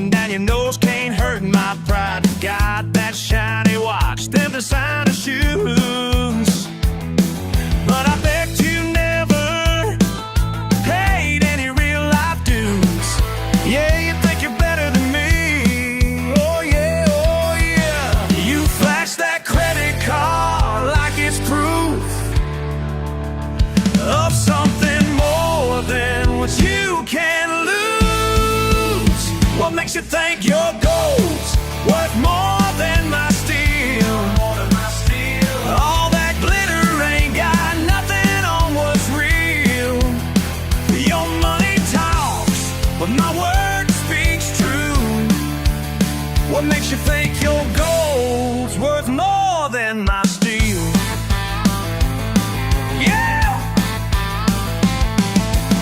looking down your nose can't hurt my pride. Got that shiny watch, them designer shoes, but I bet you never paid any real life dues. Yeah, you think you're better than me. Oh yeah, oh yeah. You flash that credit card like it's proof of something more than what you can lose. What makes you think your gold's worth more than my steel? All that glitter ain't got nothing on what's real. Your money talks, but my word speaks true. What makes you think your gold's worth more than my steel? Yeah!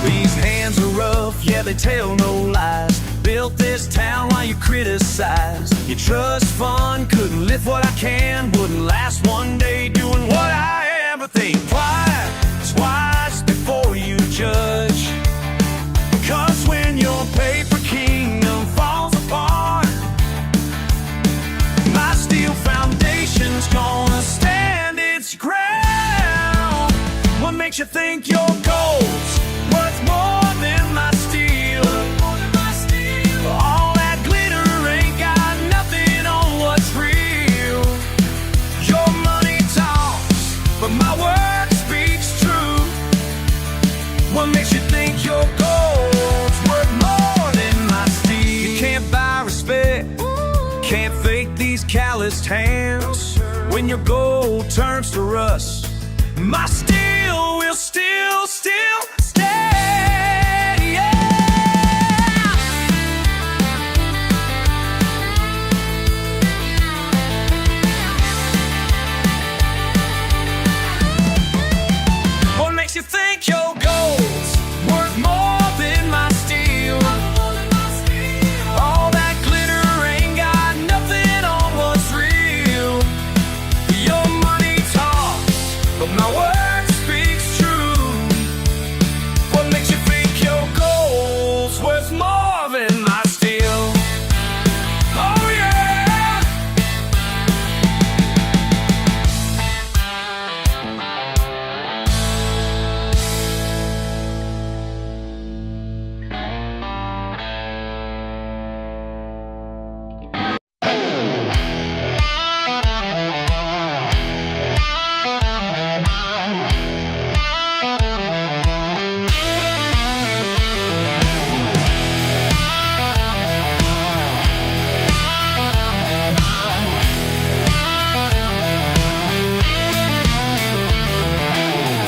These hands are rough, yeah, they tell no lies. Built this town while you criticize. Your trust fund couldn't lift what I can, wouldn't last one day doing what I am. But think twice before you judge, because when your paper kingdom falls apart, my steel foundation's gonna stand its ground. What makes you think your gold's worth more than my steel? All that glitter ain't got nothing on what's real. Your money talks, but my word speaks true. What makes you think your gold's worth more than my steel? You can't buy respect, can't fake these calloused hands. When your gold turns to rust, my steel will still stand, yeah. What makes you think your gold's worth more than my steel? All that glitter ain't got nothing on what's real. Your money talks, but my word speaks true. What makes you think your gold's worth more than my steel? Oh yeah!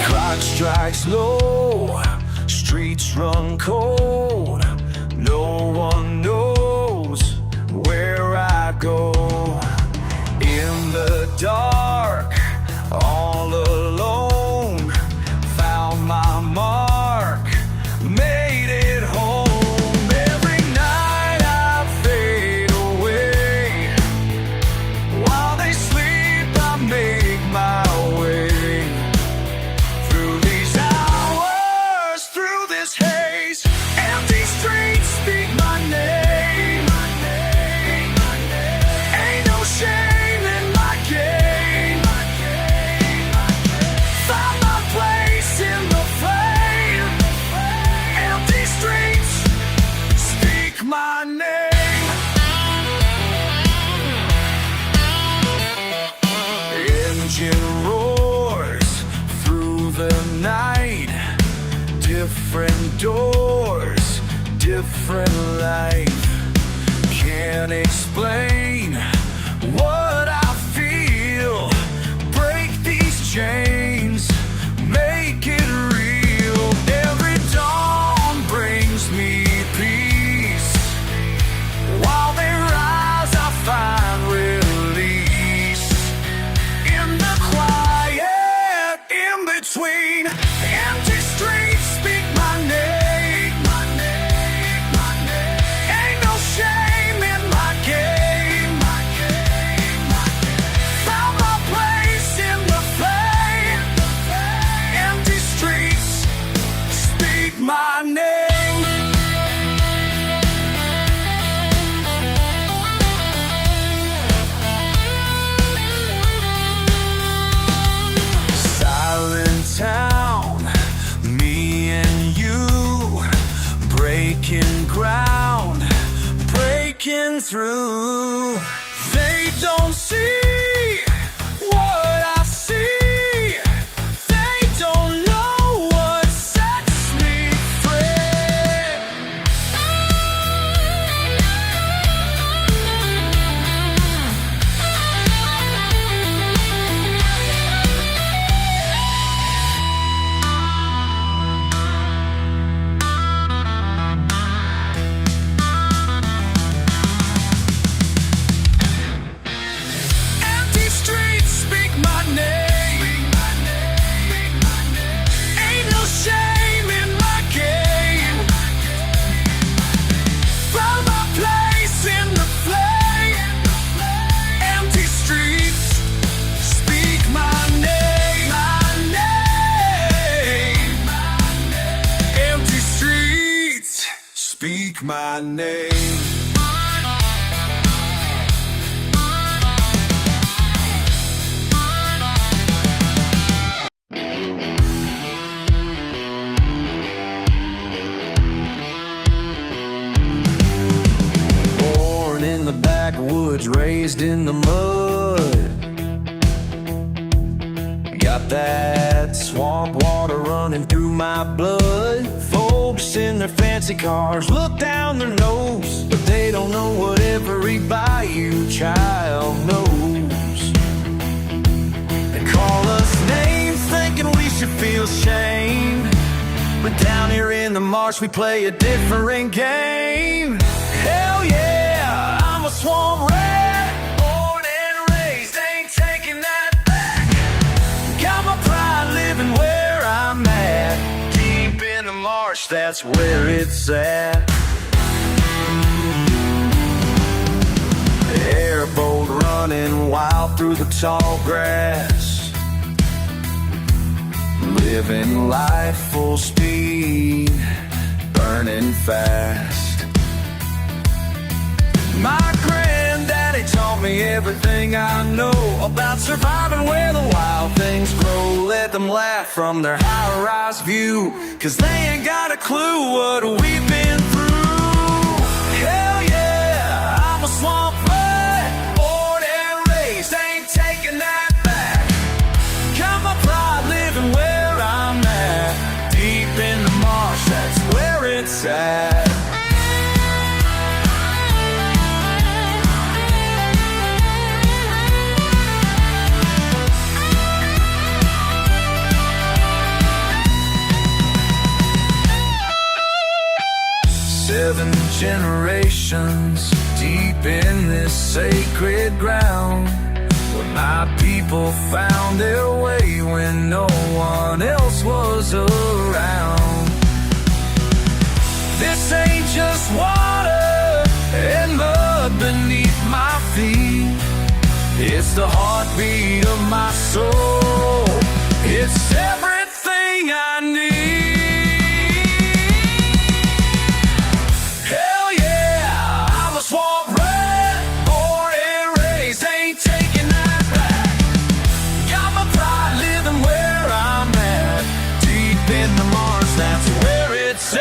Clock strikes low, streets run cold. No one knows where I go. In the dark, all alone, found my mark, made it home. Every night I fade away. While they sleep, I make my way through these hours, through this haze. Empty streets speak my name. Ain't no shame in my game. Found my place in the flame. Empty streets speak my name. Engine roars through the night. Different doors, different life. Can't explain what I feel. Break these chains, make it real. Every dawn brings me peace. While they rise, I find release. In the quiet, in between, empty streets speak my name. Ain't breaking through. They don't see what I see. They don't know what sets me free. Empty streets speak my name. Ain't no shame in my game. Found my place in the flame. Empty streets speak my name. My name. Empty streets speak my name. Born in the backwoods, raised in the mud. Got that swamp water running through my blood. Folks in their fancy cars look down their nose, but they don't know what every bayou child knows. They call us names thinking we should feel shame, but down here in the marsh we play a different game. Hell yeah, I'm a swamp rat, born and raised, ain't taking that back. Got my pride living where I'm at, deep in the marsh, that's where it's at. Airboat running wild through the tall grass, living life full speed, burning fast. My granddaddy taught me everything I know about surviving where the wild things grow. Let them laugh from their high-rise view, 'cause they ain't got a clue what we've been through. Hell yeah, I'm a swamp rat, born and raised, ain't taking that back. Got my pride living where I'm at, deep in the marsh, that's where it's at. Seven generations deep in this sacred ground, where my people found their way when no one else was around. This ain't just water and mud beneath my feet, it's the heartbeat of my soul, it's everything I need. That's where it's at.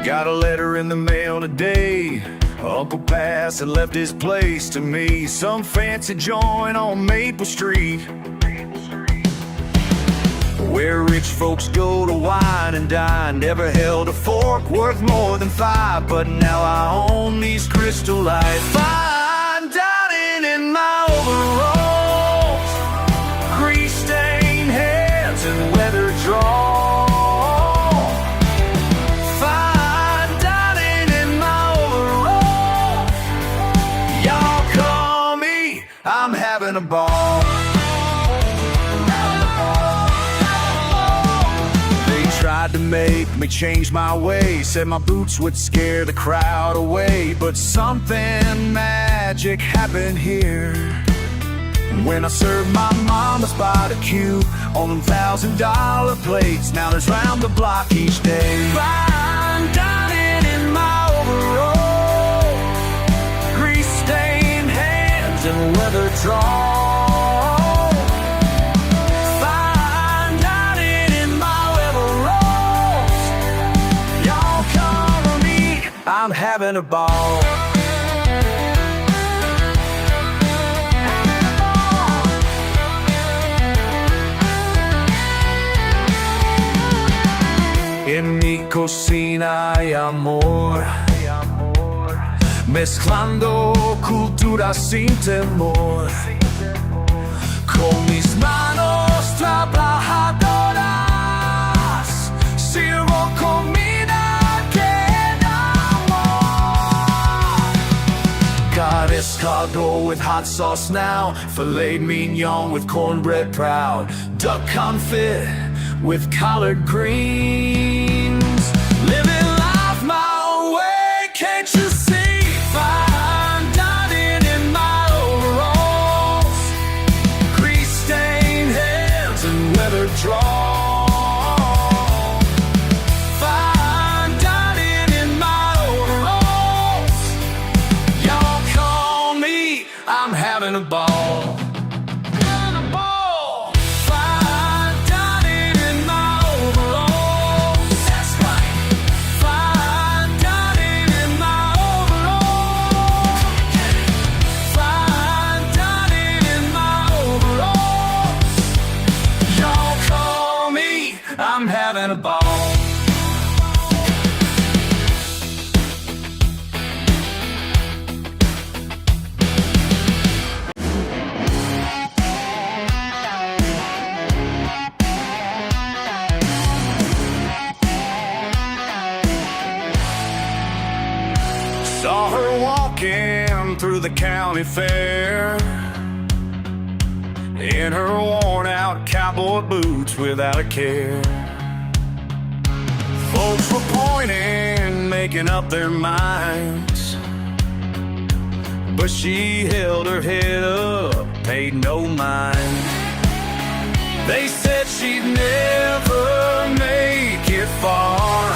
Got a letter in the mail today. Uncle Pass had left his place to me, some fancy joint on Maple Street, where rich folks go to wine and dine. Never held a fork worth more than $5, but now I own these crystal lights. Fine dining in my overalls, grease-stained hands and tried to make me change my way. Said my boots would scare the crowd away, but something magic happened here when I served my mama's barbecue on them $1,000 plates. Now there's round the block each day. Fine dining in my overall, grease-stained hands and leather draw. Fine dining in my overalls. Y'all cover me, I'm having a ball. En mi cocina hay amor, mezclando culturas sin temor. Con mis manos trabajadoras sirvo comida que enamora. Got escargot with hot sauce now, filet mignon with cornbread proud, duck confit with collard greens. Living life my own way, can't you see? Fine dining in my overalls, grease-stained hands and leather draw. Fine dining in my overalls. Y'all call me, I'm having a ball. I'm having a ball. Saw her walking through the county fair in her worn-out cowboy boots without a care. Folks were pointing, making up their minds, but she held her head up, paid no mind. They said she'd never make it far,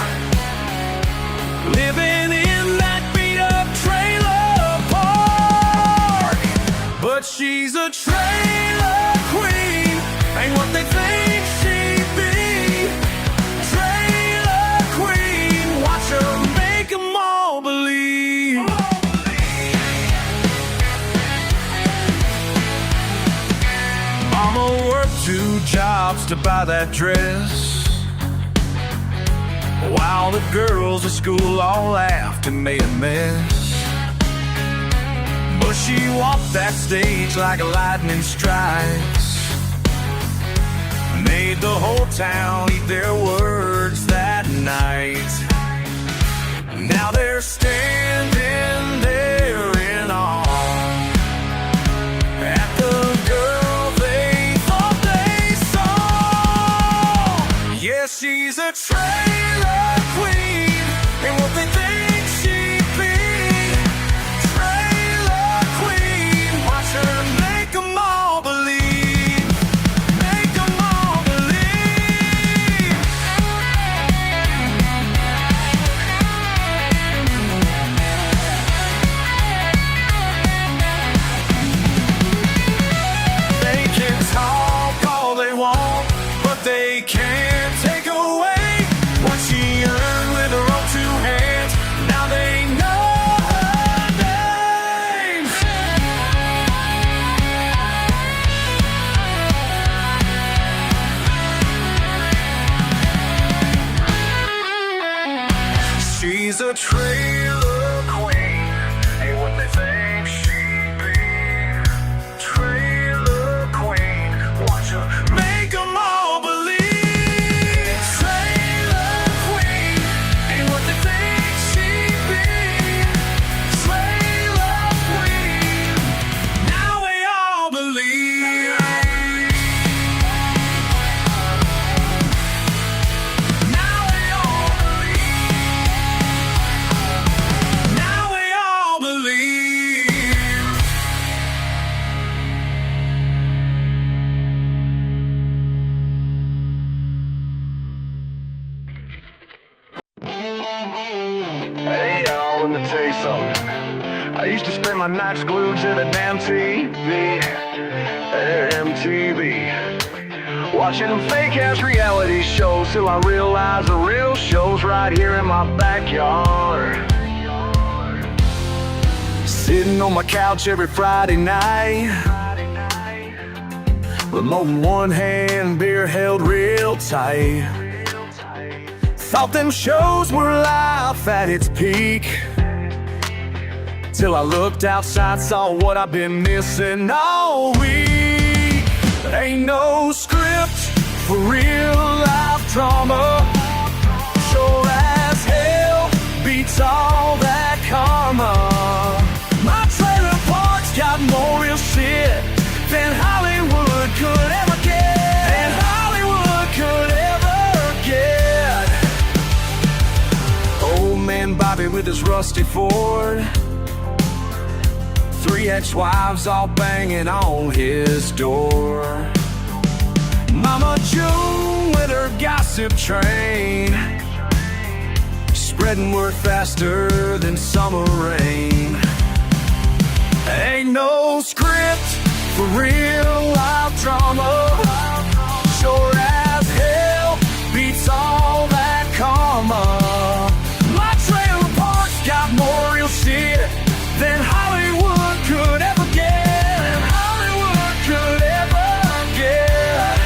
living in that beat-up trailer park. But she's a trailer queen, ain't what they think she'd be. Trailer queen, watch her make 'em all believe. Mama worked 2 jobs to buy that dress, while the girls at school all laughed and made a mess. But she walked that stage like lightning strikes, made the whole town eat their words that night. Now they're standing there in awe at the girl they thought they saw. Yeah, she's a trailer queen, and what they think she'd be. Trailer queen, watch her make 'em all believe. Make 'em all believe. They can talk all they want, but they can't take away what she earned with her own 2 hands. Now they know her name. She's a trailer queen, ain't what they think she'd be. Trailer queen, watch her make 'em all believe. Trailer queen, ain't what they think she'd be. Trailer queen, now they all believe. Now something. I used to spend my nights glued to the damn TV, MTV, watching them fake-ass reality shows till I realized the real show's right here in my backyard. Sitting on my couch every Friday night, remote in one hand, beer held real tight. Thought them shows were life at its peak, till I looked outside, saw what I've been missing all week. Ain't no script for real life drama, sure as hell beats all that karma. My trailer park's got more real shit than Hollywood could ever get, than Hollywood could ever get. Old man Bobby with his rusty Ford, 3 ex-wives all banging on his door. Mama June with her gossip train, spreading word faster than summer rain. Ain't no script for real life drama, sure as hell beats all that karma. My trailer park's got more real shit than Hollywood could ever get, than Hollywood could ever get.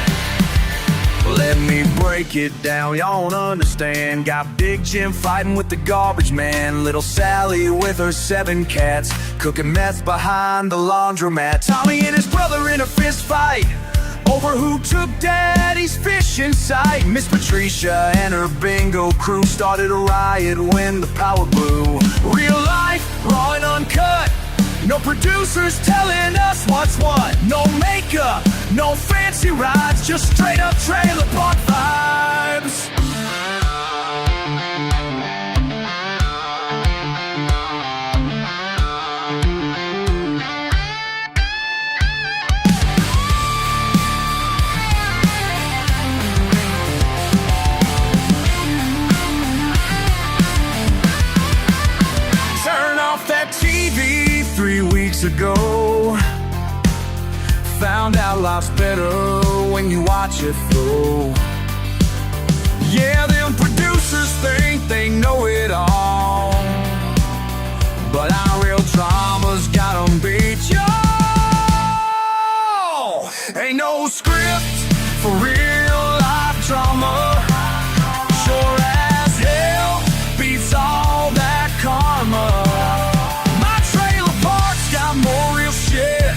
Let me break it down, y'all don't understand. Got Big Jim fighting with the garbage man, little Sally with her 7 cats, cooking meth behind the laundromat. Tommy and his brother in a fist fight over who took Daddy's fishing sight. Miss Patricia and her bingo crew started a riot when the power blew. Real life, raw and uncut, no producers telling us what's what. No makeup, no fancy rides, just straight up trailer park vibes. TV 3 weeks ago, found out life's better when you watch it through. Yeah, them producers think they know it all, but our real drama's got 'em beat, yo. Ain't no script for real life drama, sure as hell beats all that karma. More real shit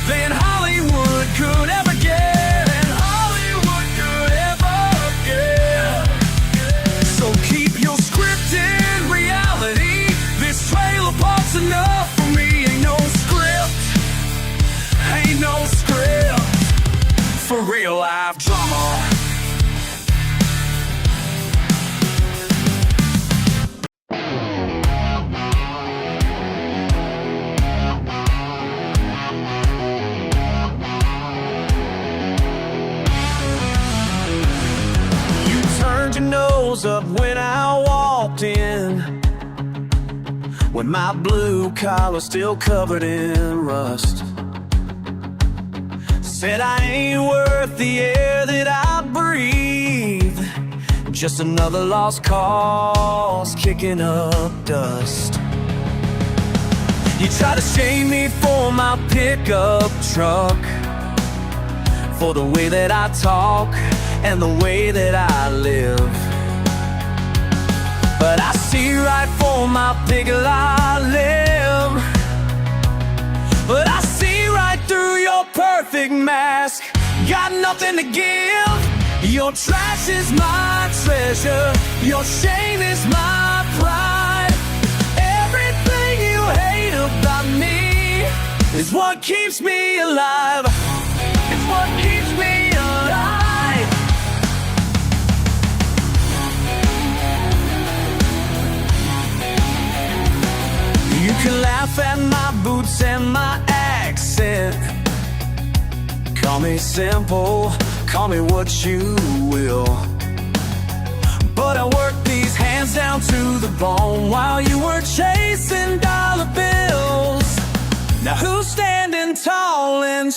than Hollywood could ever get, than Hollywood could ever get. So keep your script in reality, this trailer park's enough for me. Ain't no script, ain't no script for real life drama. Your nose up when I walked in, when my blue collar still covered in rust. Said I ain't worth the air that I breathe, just another lost cause kicking up dust. You try to shame me for my pickup truck, for the way that I talk and the way that I live. But I see right for my pickle I live. But I see right through your perfect mask. Got nothing to give. Your trash is my treasure, your shame is my pride. Everything you hate about me is what keeps me alive. It's what keeps me alive. You can laugh at my boots and my accent, call me simple, call me what you will, but I worked these hands down to the bone while you were chasing down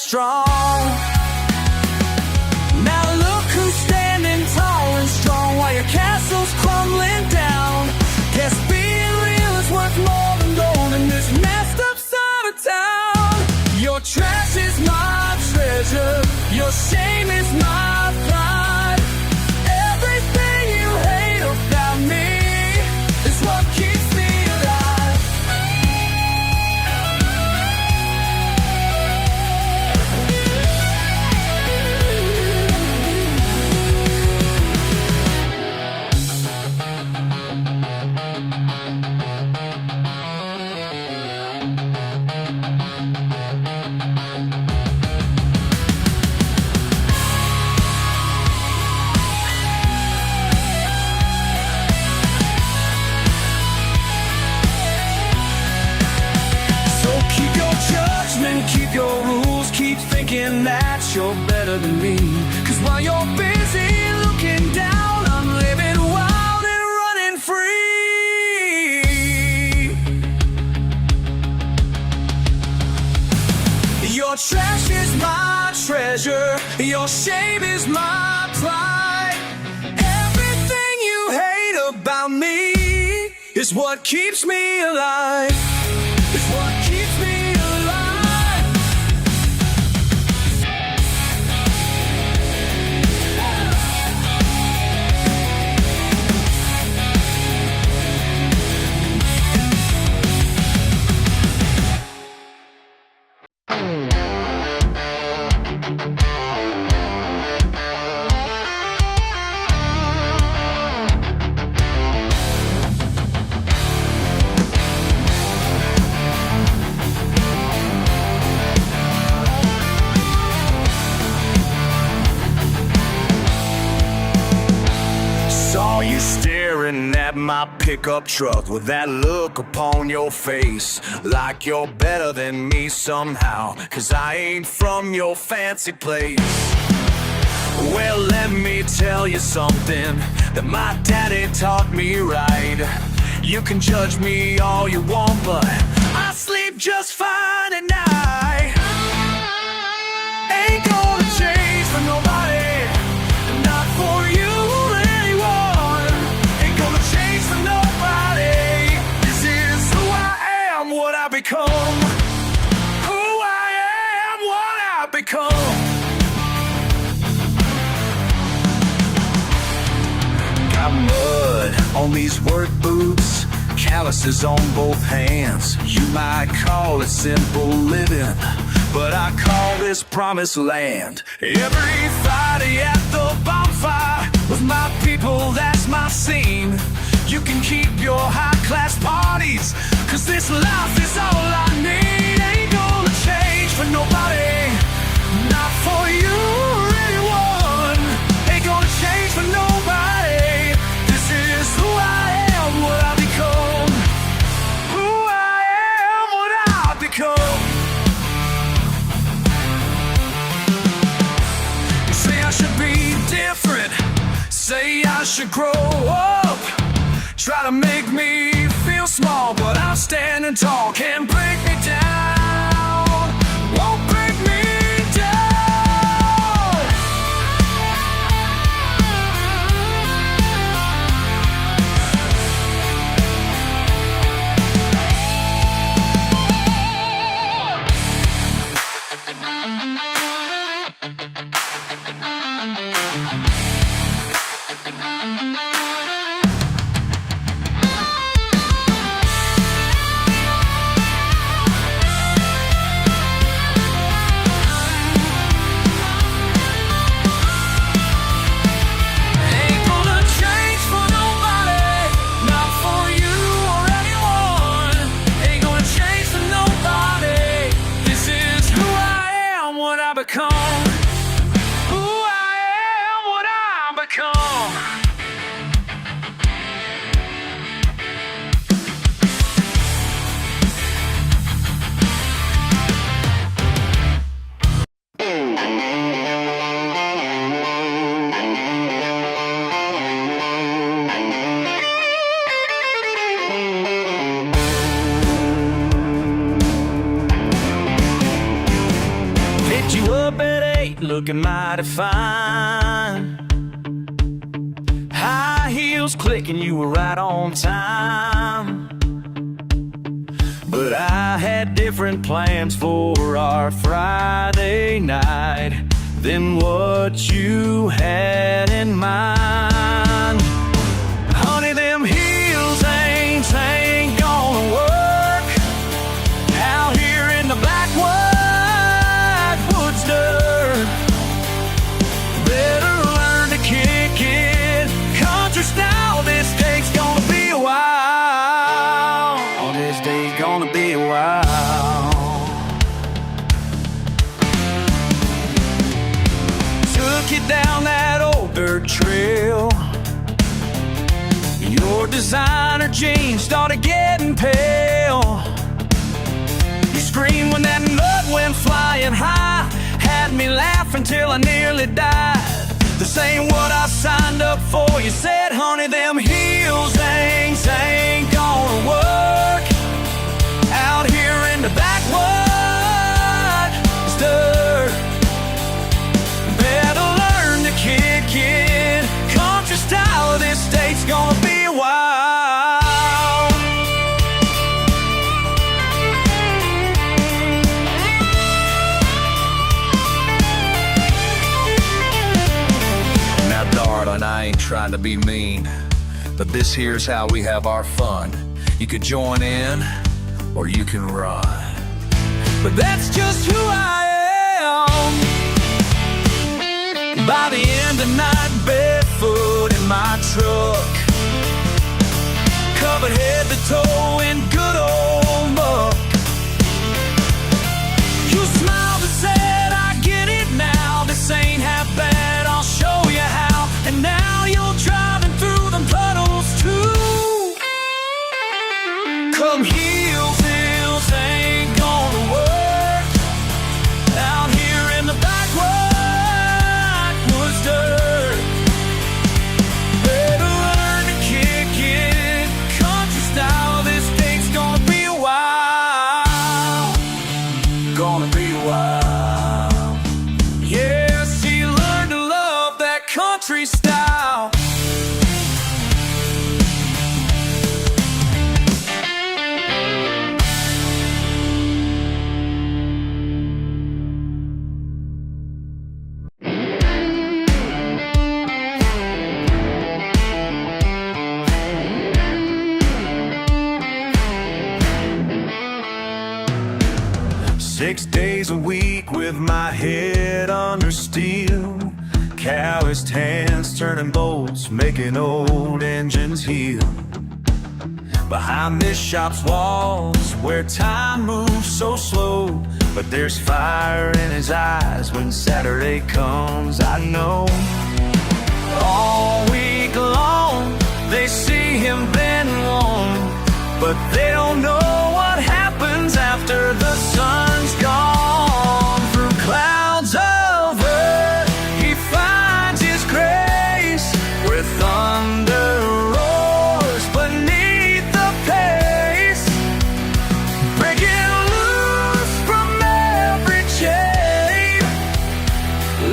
strong. Now look who's standing tall and strong while your castle's crumbling down. Guess being real is worth more than gold in this messed up side of town. Your trash is my treasure, your shame is my pride. Everything you hate about me is what keeps me alive. Keep your rules, keep thinking that you're better than me. Cause while you're busy looking down, I'm living wild and running free. Your trash is my treasure, your shame is my pride. Everything you hate about me is what keeps me alive. It's what keeps me alive. Saw you staring at my pickup truck with that look upon your face, like you're better than me somehow, cause I ain't from your fancy place. Well, let me tell you something that my daddy taught me right. You can judge me all you want, but I sleep just fine at night. Ain't gonna change for nobody, not for you or anyone. Ain't gonna change for nobody. This is who I am, what I become. Who I am, what I become. Got mud on these work boots, calluses on both hands. You might call it simple living, but I call this promised land. Every Friday at the bonfire with my people, that's my scene. You can keep your high-class parties, cause this life is all I need. Ain't gonna change for nobody, not for you or anyone. Ain't gonna change for nobody. This is who I am, what I become. Who I am, what I become. Say I should be different, say I should grow up. Try to make me feel small, but I'm standing tall. Can't break me down, won't break me down. Become who I am, what I become. Picked you looking mighty fine. High heels clicking, you were right on time. But I had different plans for our Friday night than what you had in mind. Honey, them heels ain't gonna work out here in the black white woods dirt. Better learn to kick it country style. This day's gonna be a while. Oh, this day's gonna be a while. Took you down that old dirt trail. Your designer jeans started getting pale. You screamed when that nut went flying high. Had me laughing till I nearly died. This ain't what I signed up for. You said, honey, them heels ain't gonna work out here in the backwoods dirt. Better learn to kick it country style. This state's gonna be a while. Now darling, I ain't trying to be mean, but this here's how we have our fun. You could join in or you can run, but that's just who I am. By the end of the night, barefoot in my truck, covered head to toe in good old muck. You smiled and said, I get it now. This ain't half bad, I'll show you how. And now you're driving through them puddles too. Come heels ain't gonna work out here in the backwoods dirt. Better learn to kick it country style. This thing's gonna be a while. Gonna be a while. Yeah, she learned to love that country style. 6 days a week with my head under steel. Calloused hands turning bolts, making old engines heal. Behind this shop's walls, where time moves so slow, but there's fire in his eyes when Saturday comes, I know. All week long, they see him bend alone, but they don't know what happens after the sun's gone. Through clouds of earth, he finds his grace, where thunder roars beneath the pace, breaking loose from every chain.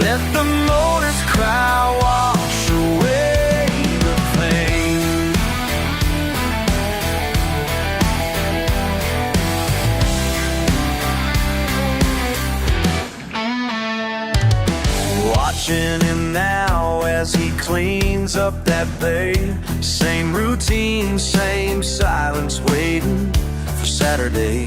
Let the motors cry, wash away the pain. Watching him now as he cleans up that bay. Same routine, same silence, waiting for Saturday.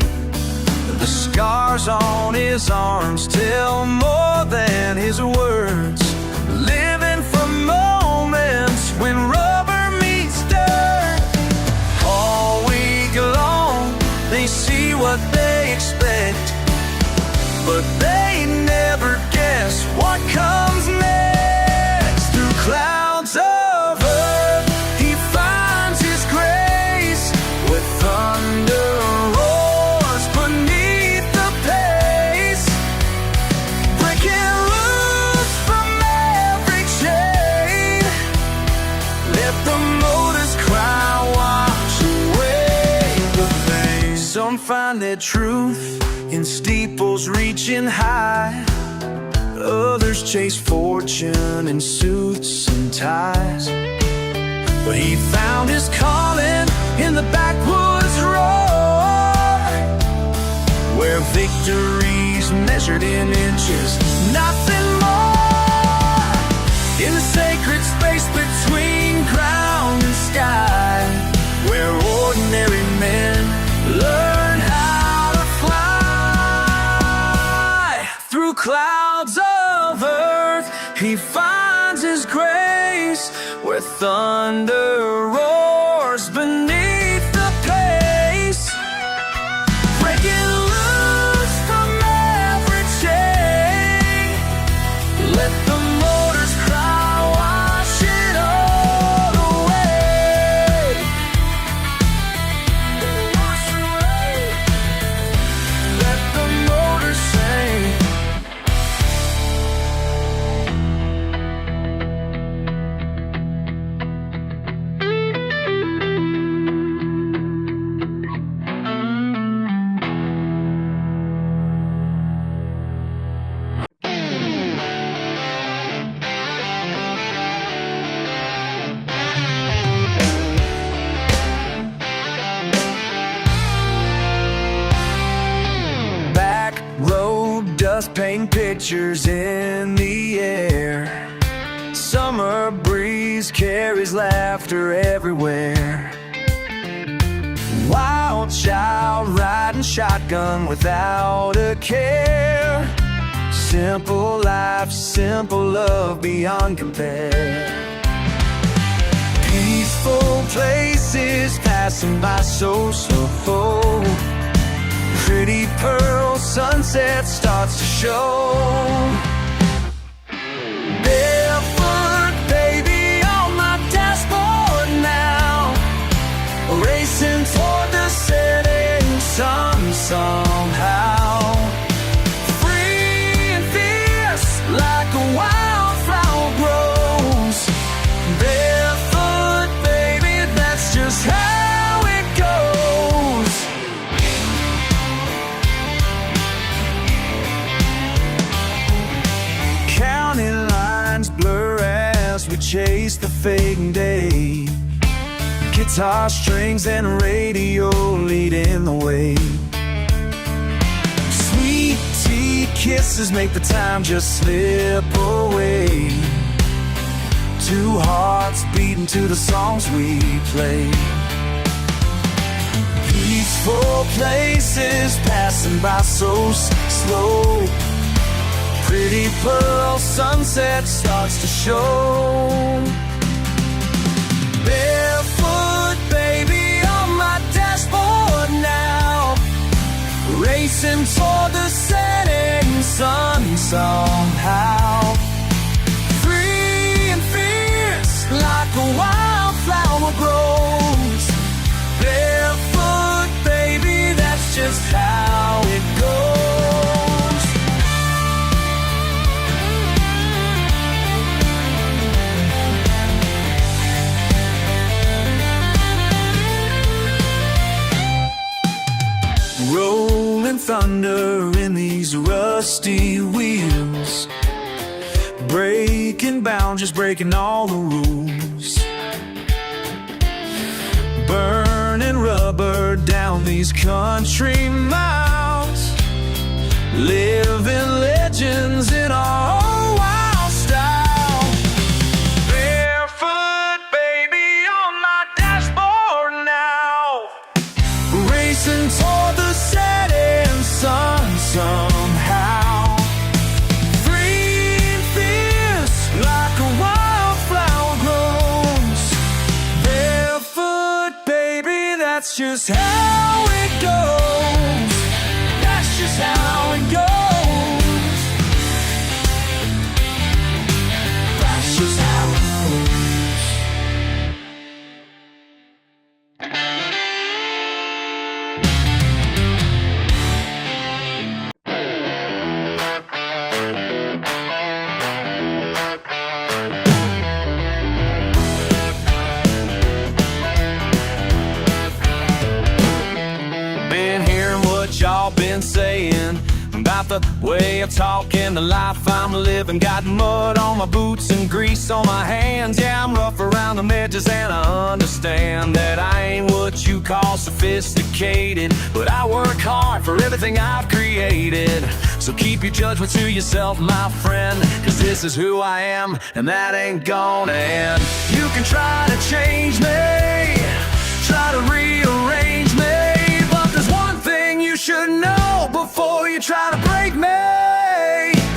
The scars on his arms tell more than his words. Living for moments when rubber meets dirt. All week long, they see what they expect, but they never guess what comes next. Through clouds of earth, he finds his grace, with thunder roars beneath the pace, breaking loose from every chain. Let the motors cry, wash away the pain. Some find their truth in steeples reaching high. Others chase fortune in suits and ties, but he found his calling in the backwoods roar, where victory's measured in inches, nothing more. In the sacred space between ground and sky, where ordinary men learn how to fly. Through clouds of earth he finds his grace, where thunder roars beneath the pace, breaking loose from every chain. Let the motors cry, wash it all away. Wash away. Let the motors sing. Dust paint pictures in the air. Summer breeze carries laughter everywhere. Wild child riding shotgun without a care. Simple life, simple love beyond compare. Peaceful places passing by so slow. Pretty pearl sunset starts to show. Barefoot baby on my dashboard now, racing toward the setting sun somehow. Free and fierce like a wildflower grows. Barefoot baby, that's just how it goes. Blur as we chase the fading day. Guitar strings and radio leading the way. Sweet tea kisses make the time just slip away. Two hearts beating to the songs we play. Peaceful places passing by so slow. Pretty pearl sunset starts to show. Barefoot baby on my dashboard now, racing toward the setting sun somehow. Free and fierce like a wildflower grows. Barefoot baby, that's just how it goes. Rolling thunder in these rusty wheels, breaking boundaries, breaking all the rules. Burning rubber down these country miles, living legends in our own wild style. Barefoot baby on my dashboard now, racing toward the setting sun somehow. Free and fierce like a wildflower grows. Barefoot baby, that's just how it goes. That's just how it goes. That's just how it goes. Been hearing what y'all been saying about the a way of talking, the life I'm living. Got mud on my boots and grease on my hands. Yeah, I'm rough around the edges and I understand that I ain't what you call sophisticated, but I work hard for everything I've created. So keep your judgment to yourself, my friend, cause this is who I am, and that ain't gonna end. You can try to change me, try to rearrange me, but there's one thing you should know before you try to break me.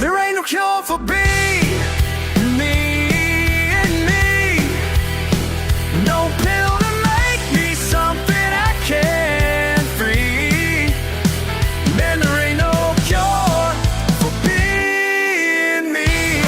There ain't no cure for me and me. No pill to make me something I can't free. Man, there ain't no cure for being me.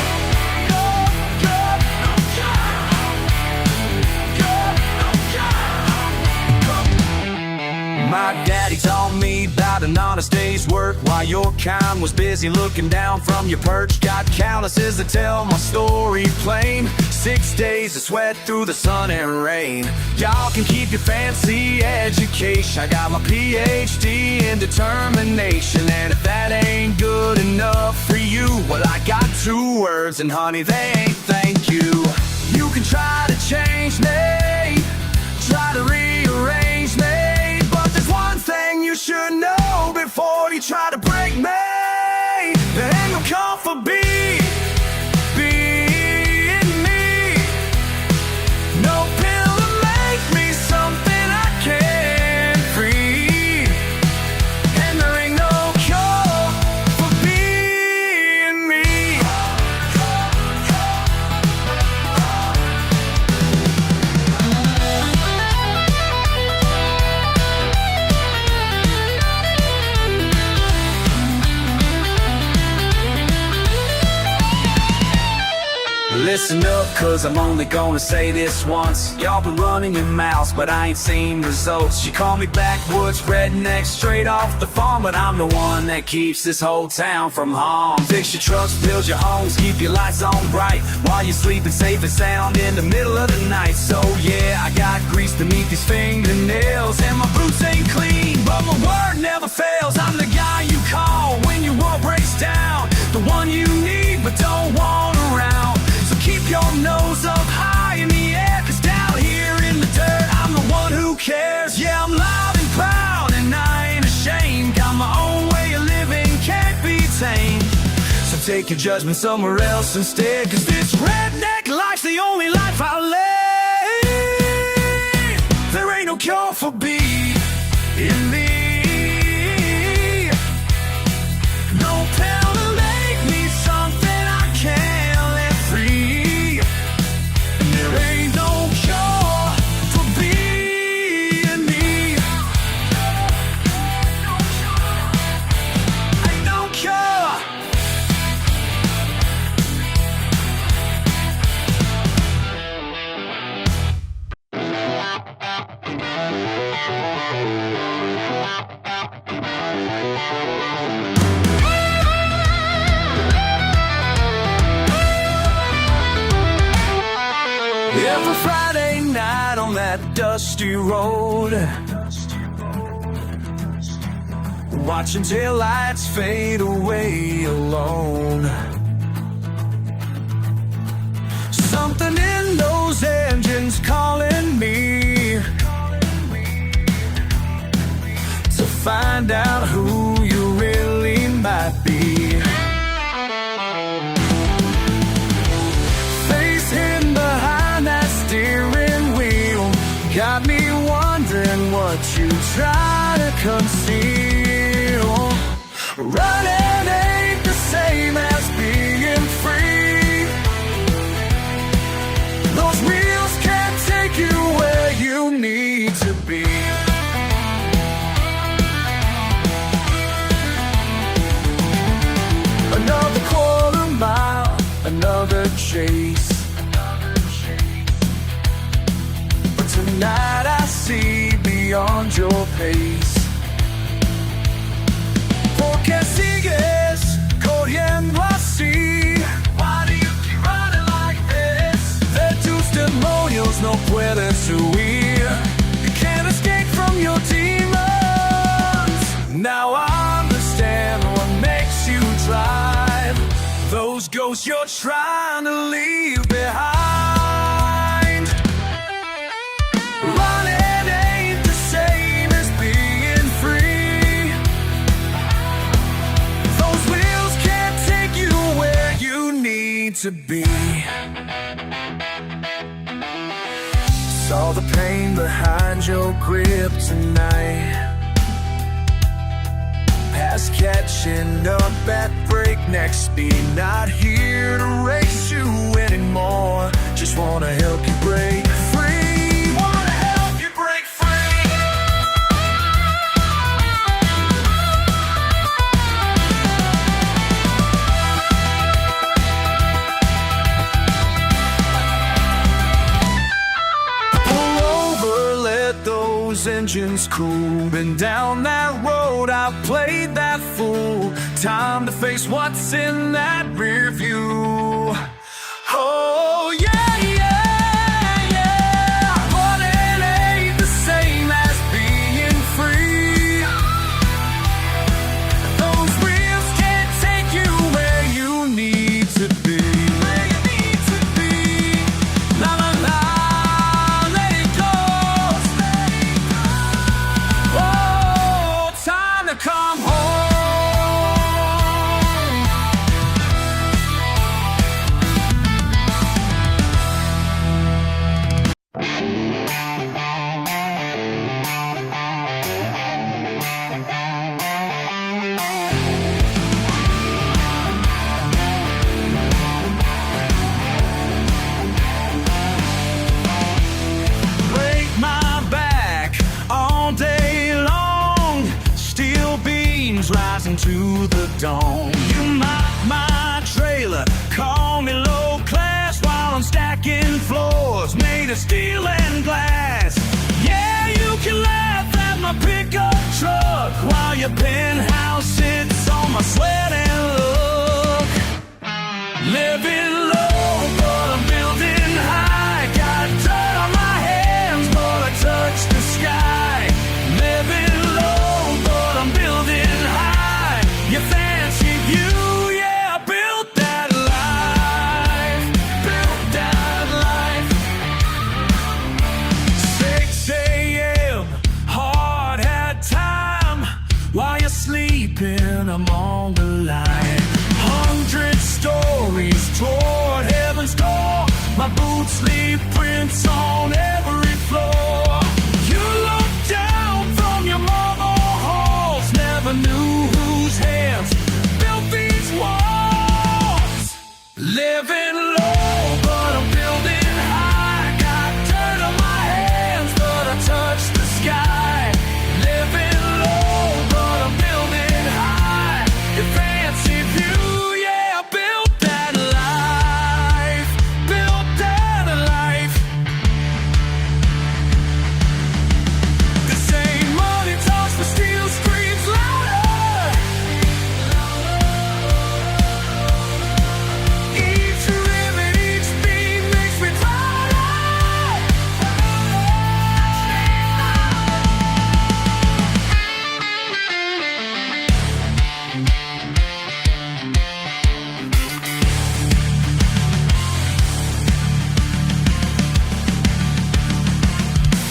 My daddy taught me about an honest day's work while your kind was busy looking down from your perch. Got calluses that tell my story plain. 6 days of sweat through the sun and rain. Y'all can keep your fancy education. I got my PhD in determination, and if that ain't good enough for you, well, I got 2 words, and honey, they ain't thank you. You can try to change me, try to rearrange me, but there's one thing you should know before you try to break me. There ain't no call for being me. No pill to make me something I can't free. And there ain't no cure for being me. Listen up, cause I'm only gonna say this once. Y'all been running your mouths, but I ain't seen results. You call me backwoods redneck, straight off the farm, but I'm the one that keeps this whole town from harm. Fix your trucks, build your homes, keep your lights on bright, while you're sleeping safe and sound in the middle of the night. So yeah, I got grease to meet these fingernails, and my boots ain't clean, but my word never fails. I'm the guy you call when your world breaks down, the one you need but don't want around. So keep your nose up high in the air, cause down here in the dirt, I'm the one who cares. Yeah, I'm loud and proud, and I ain't ashamed. Got my own way of living, can't be tamed. So take your judgment somewhere else instead, cause this redneck life's the only life I live. There ain't no cure for being me. No pill to make me something I can't live free. There ain't no cure for being me. Ain't no cure. Every Friday night on that dusty road, watching taillights fade away alone. Something in those engines calling me to find out who you really might be. Face hidden behind that steering wheel got me wondering what you try to conceal. Running ain't the same as being free. Those wheels can't take you where you need to be. Another quarter mile, another chase. But tonight I see beyond your pace. Porque sigues corriendo así. Why do you keep running like this? The tus demonios no pueden huir. You can't escape from your demons. Now I understand what makes you you're trying to leave behind. Running ain't the same as being free. Those wheels can't take you where you need to be. Saw the pain behind your grip tonight. Past catching up at breakneck speed. Not here to race you anymore. Just wanna help you break free. Wanna help you break free. Pull over, let those engines cool. Been down that road, I've played that fool. Time to face what's in that rear view. Oh yeah, yeah, yeah. But it ain't the same as being free. Those wheels can't take you where you need to be. Where you need to be. La la la, let it go. Oh, time to come home. Break my back all day long. Steel beams rising to the dawn. You mock my trailer, call me low class, while I'm stacking floors made of steel and glass. Yeah, you can laugh at my pickup truck while your penthouse sits on my sweat and look. Living low, but I'm building high. Got dirt on my hands, but I touch the sky. Living low, but I'm building high. You fancy view, yeah, I built that life. Built that life. 6 a.m., hard had time. While you're sleeping, I'm on the line. 100 stories toward heaven's door. My boots leave prints on every floor. You look down from your marble halls. Never knew whose hands built these walls. Living low, but I'm building high. Got dirt on my hands, but I touch the sky. Living low, but I'm building high. Your fancy view, yeah, I built that life. Built that life. The same money talks, but steel screams louder. Each rim and each beam makes me prouder.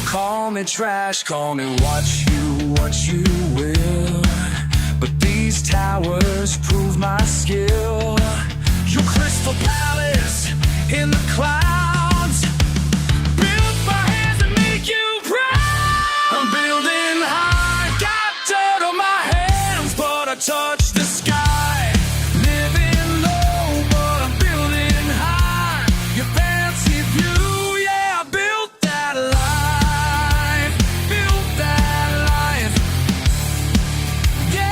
Call me trash, call me what you will. But these towers prove my skill. Your crystal palace in the clouds, built by hands that make you proud. I'm building high, got dirt on my hands, but I touch the sky. Living low, but I'm building high. Your fancy view, yeah, I built that life. Built that life. Yeah.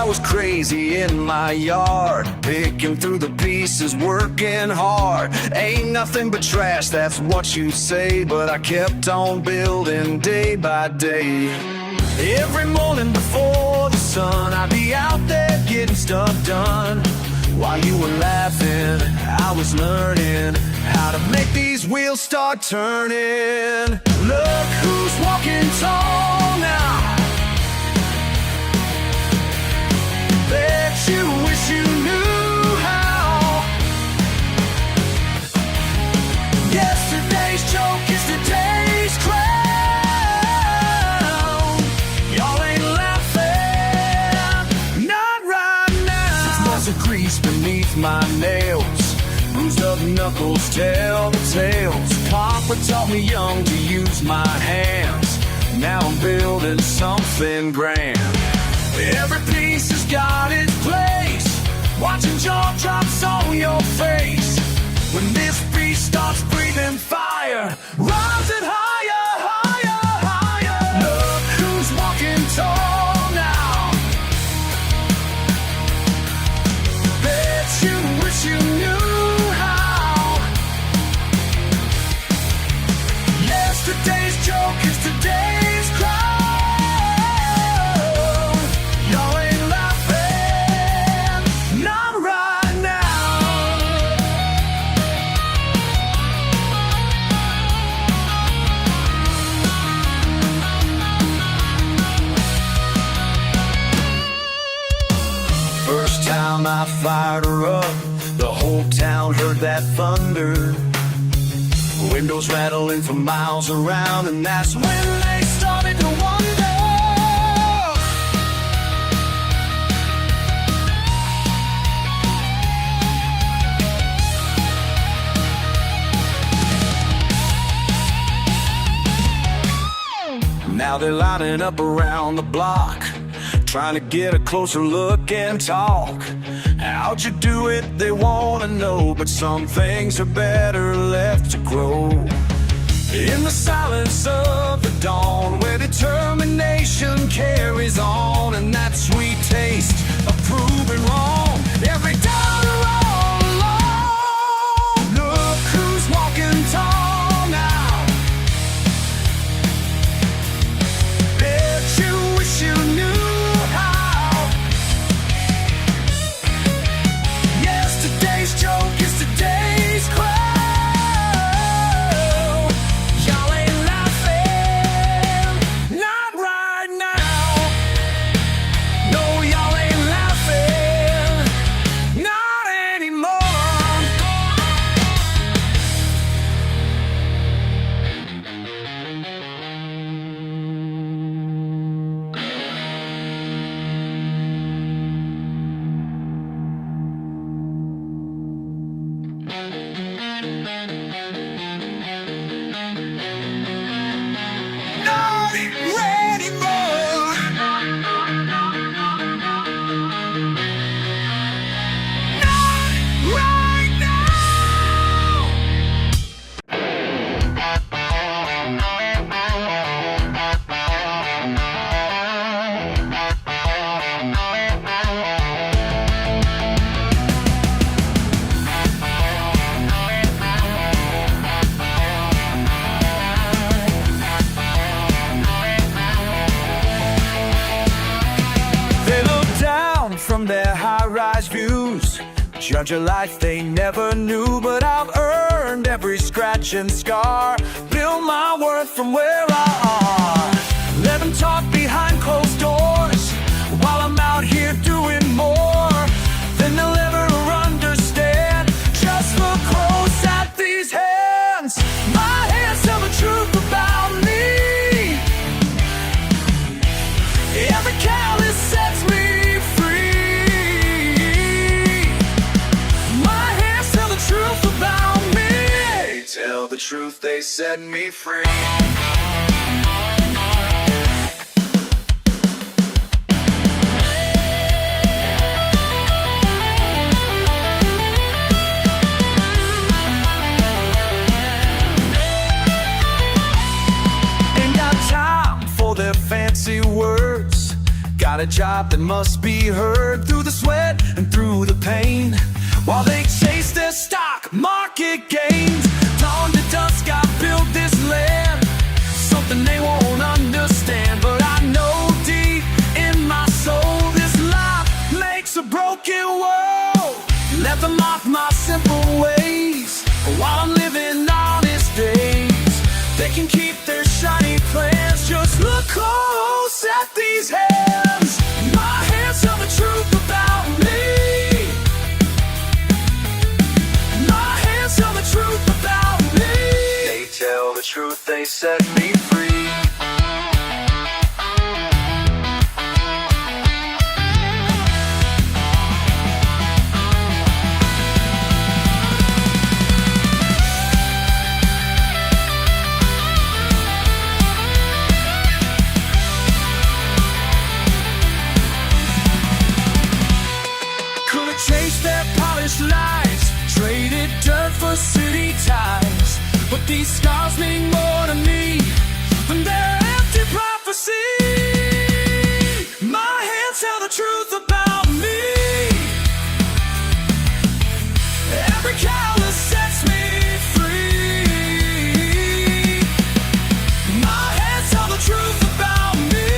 was crazy in my yard, picking through the pieces, working hard. Ain't nothing but trash, that's what you say, but I kept on building day by day. Every morning before the sun, I'd be out there getting stuff done. While you were laughing, I was learning how to make these wheels start turning. Look who's walking tall now. Bet you wish you knew how. Yesterday's joke is today's crown. Y'all ain't laughing, not right now. 6 months of grease beneath my nails, bruised up knuckles tell the tales. Papa taught me young to use my hands. Now I'm building something grand. Every piece has got its place, watching jaw drops on your face. When this beast starts breathing fire, rising higher, higher, higher. Look who's walking tall now. Bet you wish you knew how. Yesterday's joke is today's cry. I fired her up, the whole town heard that thunder. Windows rattling for miles around, and that's when they started to wonder. Now they're lining up around the block, trying to get a closer look and talk. How'd you do it, they wanna know, but some things are better left to grow. In the silence of the dawn, where determination carries on, and that sweet taste of proving wrong. Every dollar all along. Look who's walking tall now. Bet you wish you knew. Joke is today's crown. Y'all ain't laughing, not right now. No, y'all ain't laughing, not anymore. From their high-rise views, judge a life they never knew. But I've earned every scratch and scar, build my worth from where I are. Let them talk behind closed doors, while I'm out here doing more than they'll ever understand. Just look close at these hands. My hands tell the truth about me. Every callus sets me the truth, they set me free. Ain't got time for their fancy words. Got got a job that must be heard through the sweat and through the pain, while they chase their stock market gains. Dawn to dusk I built this land, something they won't understand. But I know deep in my soul this life makes a broken world. Let them off my simple ways while I'm living honest days. They can keep their shiny plans, just look close at these hands. My hands tell the truth about me. My hands tell the truth about me. They tell the truth, they set me free. Chase their polished lives, traded dirt for city ties. But these scars mean more to me than their empty prophecy. My hands tell the truth about me. Every callus sets me free. My hands tell the truth about me.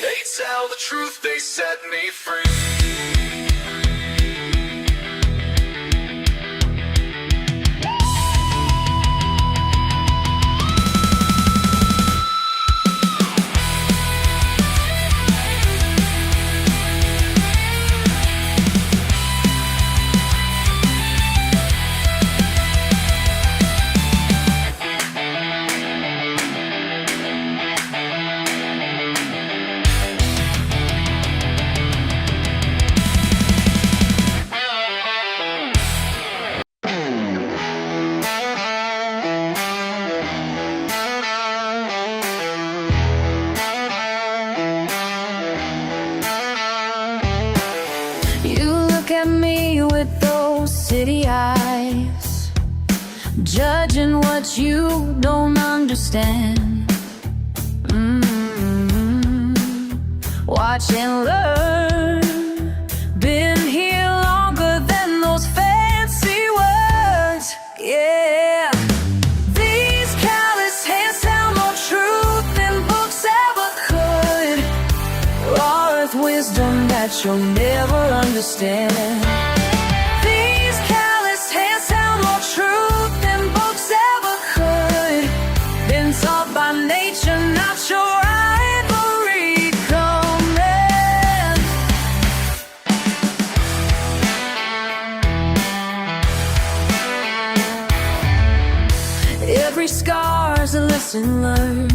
They tell the truth, they set me free. At me with those city eyes, judging what you don't understand. Watch and learn. Been here longer than those fancy words. Yeah. These callous hands tell more truth than books ever could. Raw earth wisdom that you'll never understand. These callous hands tell more truth than books ever could. Been taught by nature, not your ivory command. Every scar's a lesson learned,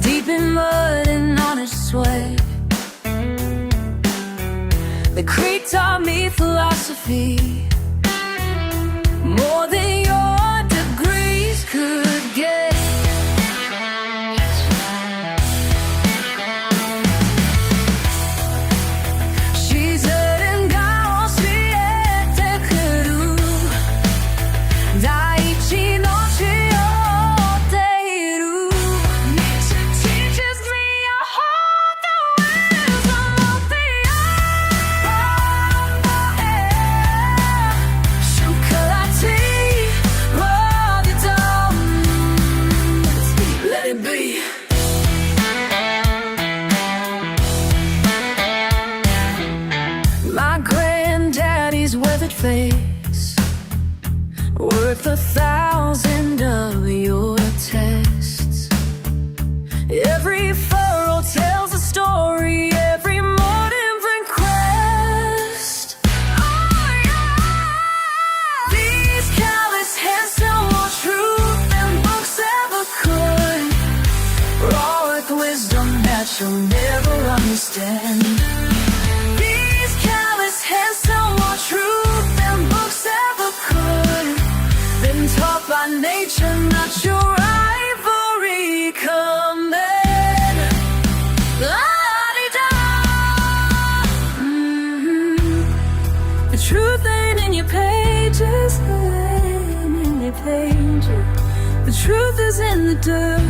deep in mud and honest sweat. The creed taught me philosophy, more than your degrees could get. My granddaddy's weathered face, worth 1,000 of your tests. Every furrow tells a story, every mournful crest. Oh yeah! These callous hands tell more truth than books ever could. Raw earth wisdom that you'll never understand. Hands tell more truth than books ever could. Been taught by nature, not your ivory command. La-di-da. The truth ain't in your pages, ain't in your pages. The truth is in the dirt.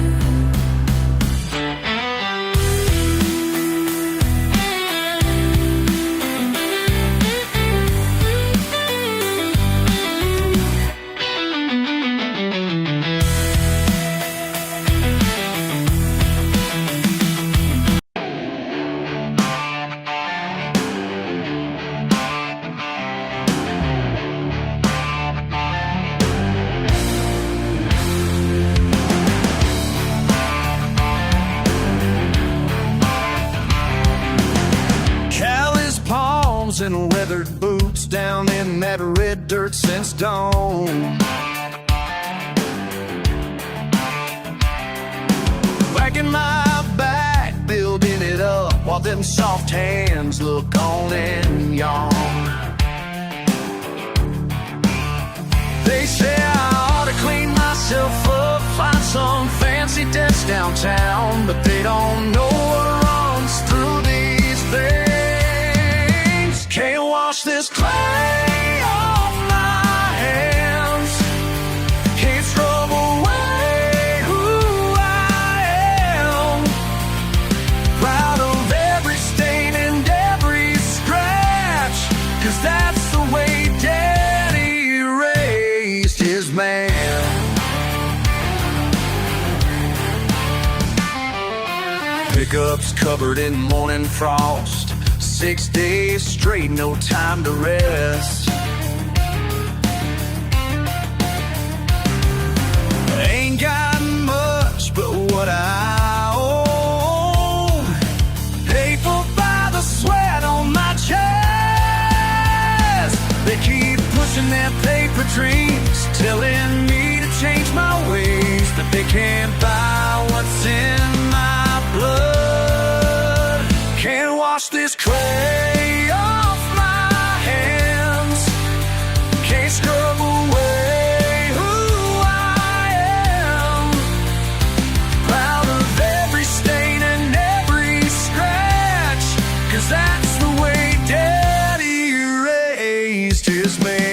that dirt since dawn. Whacking my back, building it up, while them soft hands look on and yawn. They say I ought to clean myself up, find some fancy desk downtown, but they don't know what runs through these veins. Can't wash this clay off my hands, can't scrub away who I am. Proud of every stain and every scratch, 'cause that's the way Daddy raised his man. Pickups covered in morning frost, 6 days straight, no time to rest. Ain't got much but what I own, paid for by the sweat on my chest. They keep pushing their paper dreams, telling me to change my ways, but they can't buy what's in my blood. Can't wash this clay off my hands, can't scrub away who I am. Proud of every stain and every scratch, 'cause that's the way Daddy raised his man.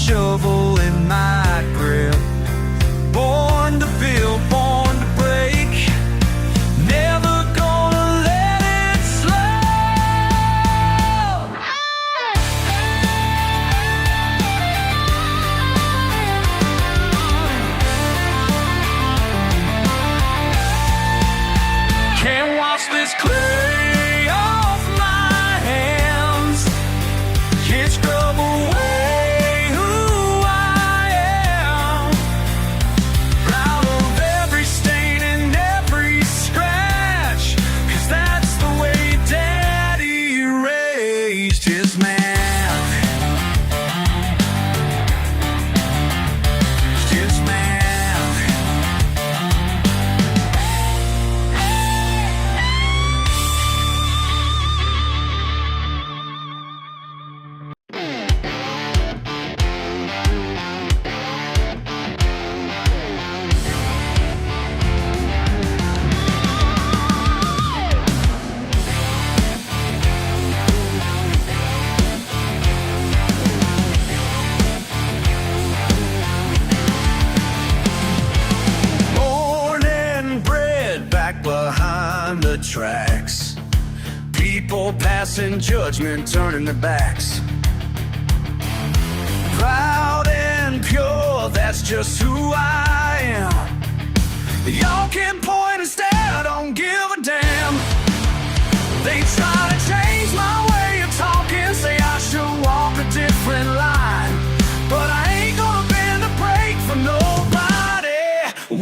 Shovel in my grip, born to build, born to break, never gonna let it slip. Can't wash this clay off my hands, can't scrub away his man. His man. Behind the tracks, people passing judgment, turning their backs. Proud and pure, that's just who I am. Y'all can point and stare, don't give a damn. They try to change my way of talking, say I should walk a different line, but I ain't gonna bend a break for nobody.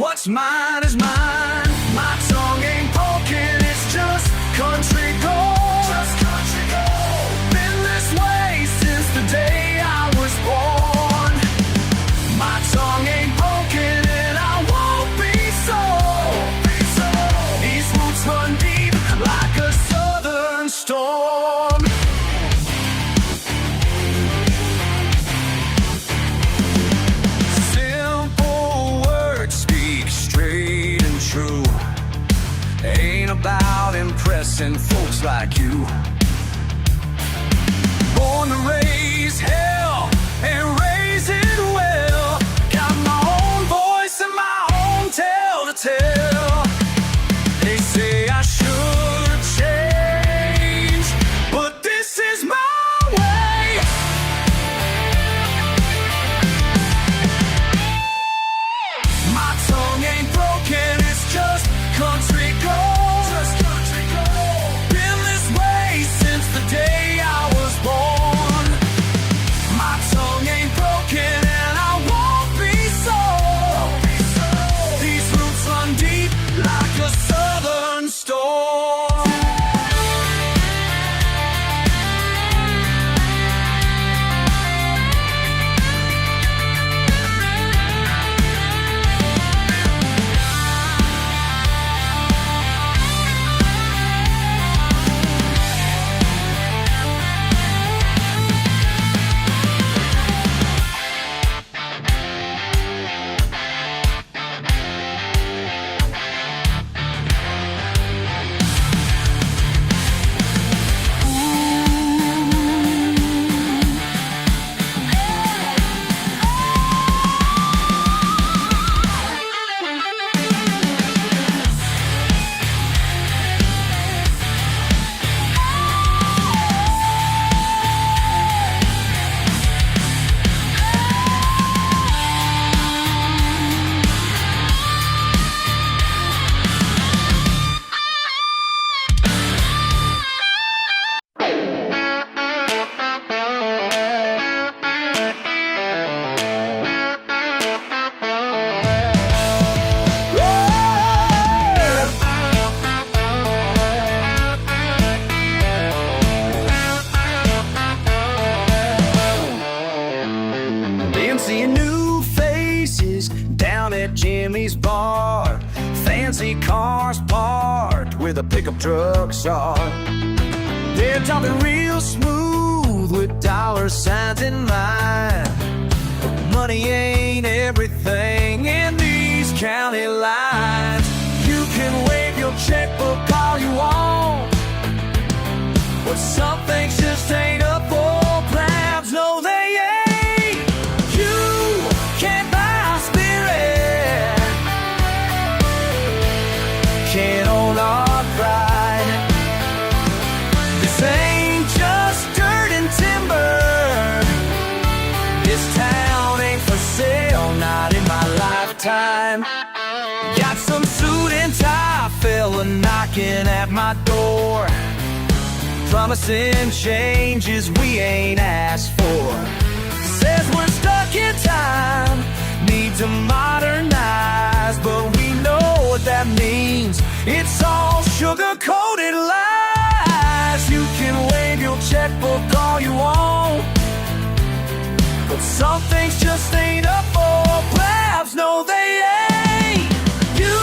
What's mine is mine. My tongue ain't broken, it's just country gold. Just country gold. Been this way since the day I was born. My tongue ain't broken and I won't be so. These roots run deep like a southern storm. Simple words speak straight and true, ain't about impressing folks like you. Born to raise hell and raise it well, got my own voice and my own tale to tell. They say I should change, but this is my way. My tongue ain't broken, it's just country gold. pickup trucks are. They're talking real smooth with dollar signs in mind. But money ain't everything in these county lines. You can wave your checkbook all you want, but some things just ain't up for grabs. No, they ain't. You can't buy spirit, can't own our pride. This ain't just dirt and timber. This town ain't for sale, not in my lifetime. Got some suit and tie fella knocking at my door, promising changes we ain't asked for. Says we're stuck in time, need to modernize, but we know what that means. It's all sugar-coated lies. You can wave your checkbook all you want, but some things just ain't up for grabs. No, they ain't. You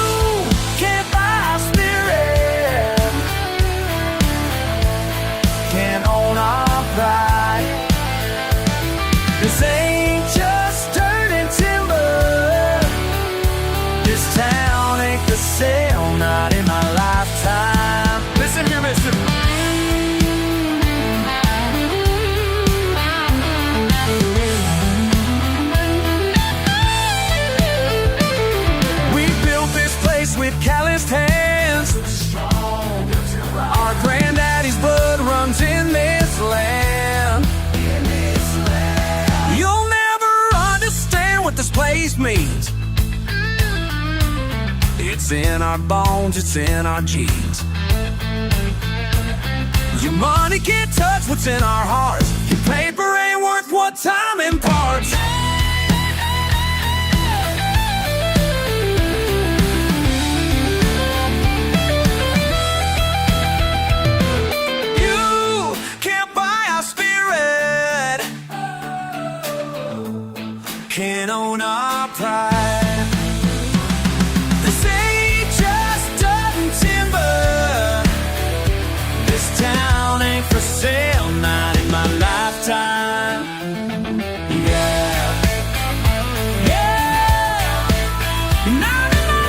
can't buy spirit, can't own our pride. This ain't just dirt and timber. This town ain't for sale, not in my lifetime. Listen here, mister. We built this place with calloused hands. Our granddaddy's blood runs in this land. You'll never understand what this place means. It's in our bones, it's in our genes. Your money can't touch what's in our hearts. Your paper ain't worth what time imparts. Can't own our pride. This ain't just dirt and timber. This town ain't for sale, not in my lifetime. Yeah, yeah, not in my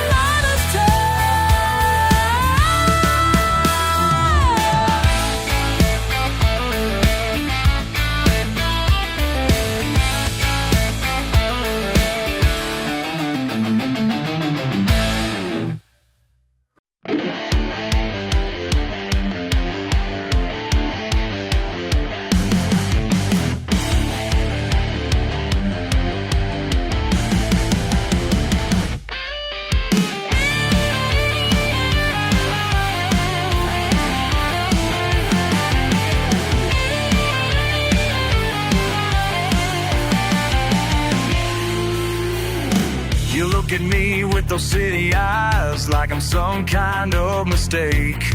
You look at me with those city eyes like I'm some kind of mistake.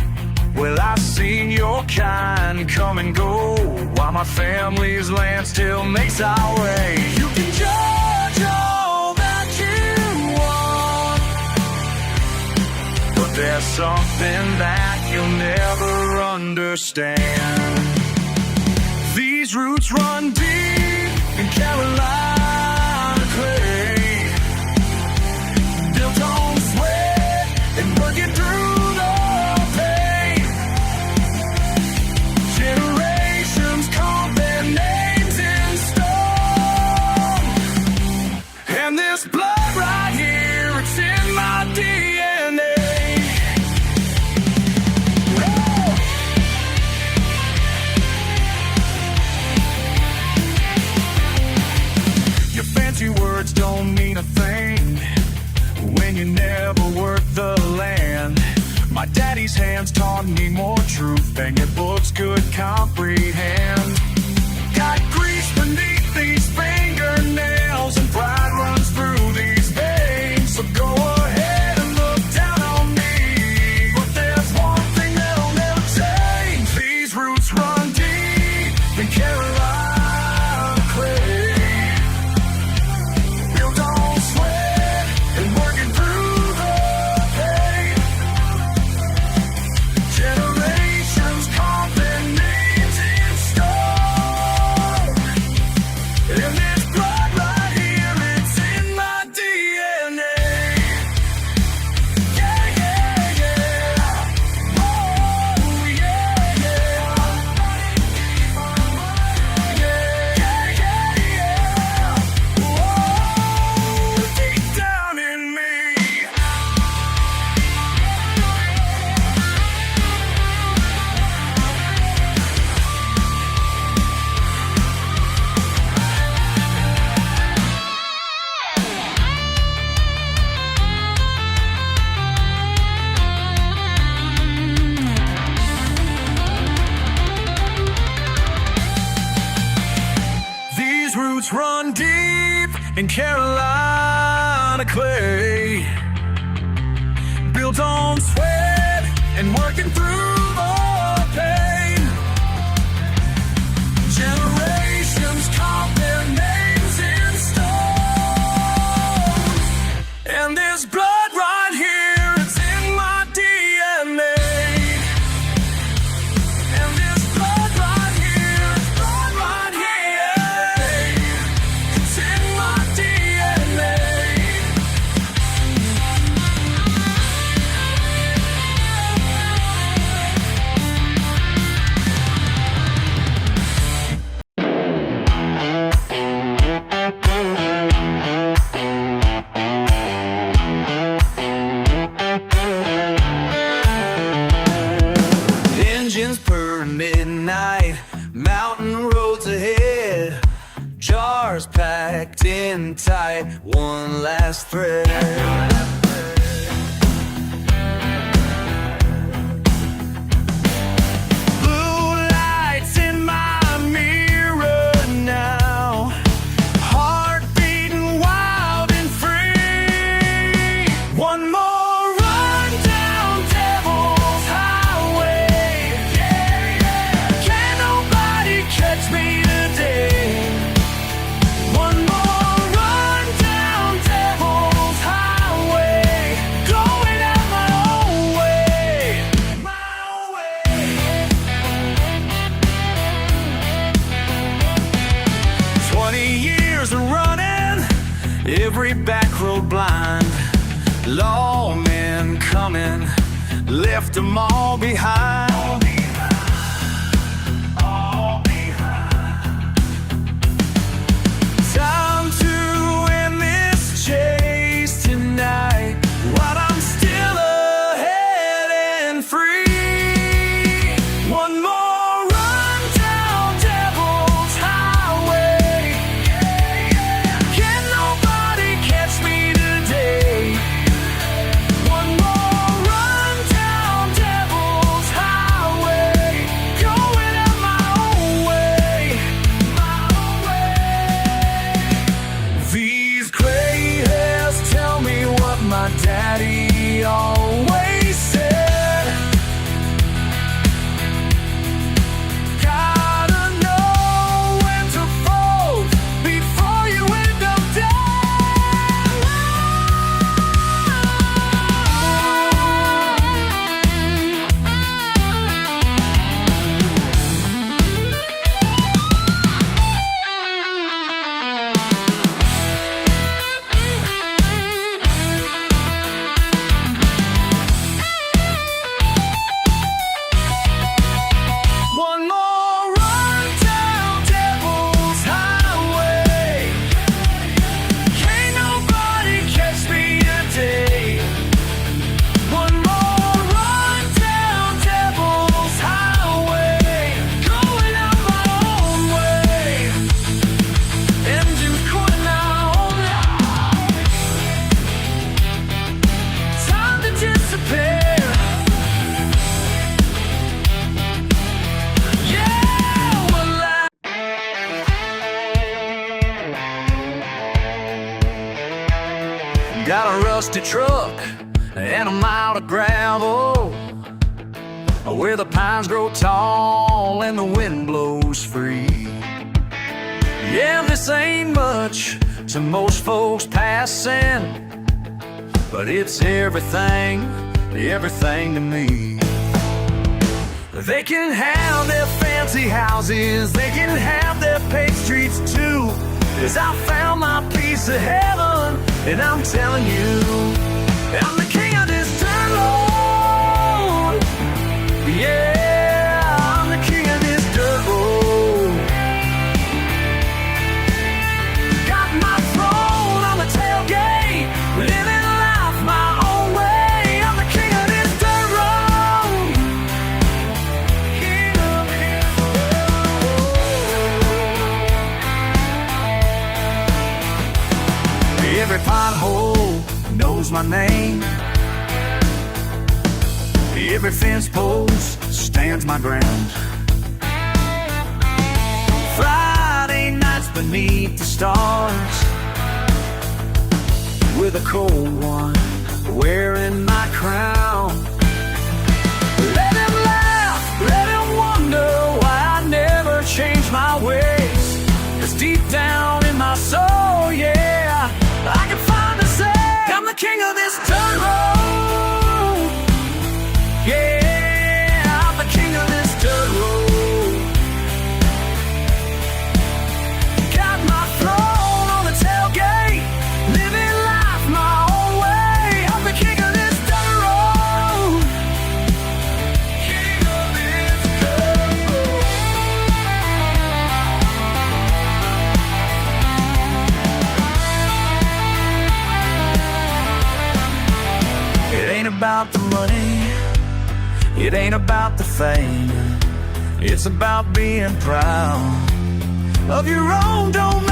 Well, I've seen your kind come and go, while my family's land still makes our way. You can judge all that you want, but there's something that you'll never understand. These roots run deep in Carolina clay, built on sweat and working through the pain. Generations carve their names in stone, and this blood right here, it's in my DNA. Whoa. Your fancy words don't mean a thing when you never worked the land. My daddy's hands taught me more truth than your books could comprehend. Got grease beneath these fingernails, and pride runs through these veins. So go ahead and look down on me, but there's one thing that'll never change. These roots run deep in Carolina clay, built on sweat and working through the pain. Born deep in Carolina clay, built on sweat and working through the pain. Generations carved their names in stone, and there's blood right here, it's in my DNA. And there's blood right here, it's blood right here, it's in my DNA. Engines per midnight, mountain roads ahead, jars packed in tight, one last thread. Blue lights in my mirror now, heart beating wild and free. One more run down Devil's Highway. Can't nobody catch me today. One more run down Devil's Highway, going out my own way, my own way. 20 years of running, every back road blind, lawmen coming, left them all behind. Time to end this chase tonight, while I'm still ahead and free. One more run down Devil's Highway. Can nobody catch me today? One more run down Devil's Highway, going out my own way, my own way. These gray hairs tell me what my daddy always said. Gotta know when to fold before you end up One more run down Devil's Highway. Can't nobody catch me today. One more run down Devil's Highway, going out my own way. Engines cooling out, time to disappear. Yeah, well, got a rusty truck and a mile of gravel, where the pines grow tall and the wind blows free. Yeah, this ain't much to most folks passing, but it's everything, everything to me. They can have their fancy houses, they can have their paved streets too, 'cause I found my piece of heaven, and I'm telling you, I'm the king of this dirt road. Yeah, I'm the king of this dirt road. Got my throne on the tailgate, living life my own way. I'm the king of this dirt road. King of this road. Every pothole knows my name. Every fence post stands my ground. Friday nights, the beneath the stars, with a cold one wearing my crown. Let him laugh, let him wonder why I never change my ways. 'Cause deep down in my soul, yeah, I can finally say I'm the king of this dirt road. Yeah, I'm the king of this dirt road. Got my throne on the tailgate, living life my own way. I'm the king of this dirt road. King of this dirt road. It ain't about the money, it ain't about the fame. It's about being proud of your own domain.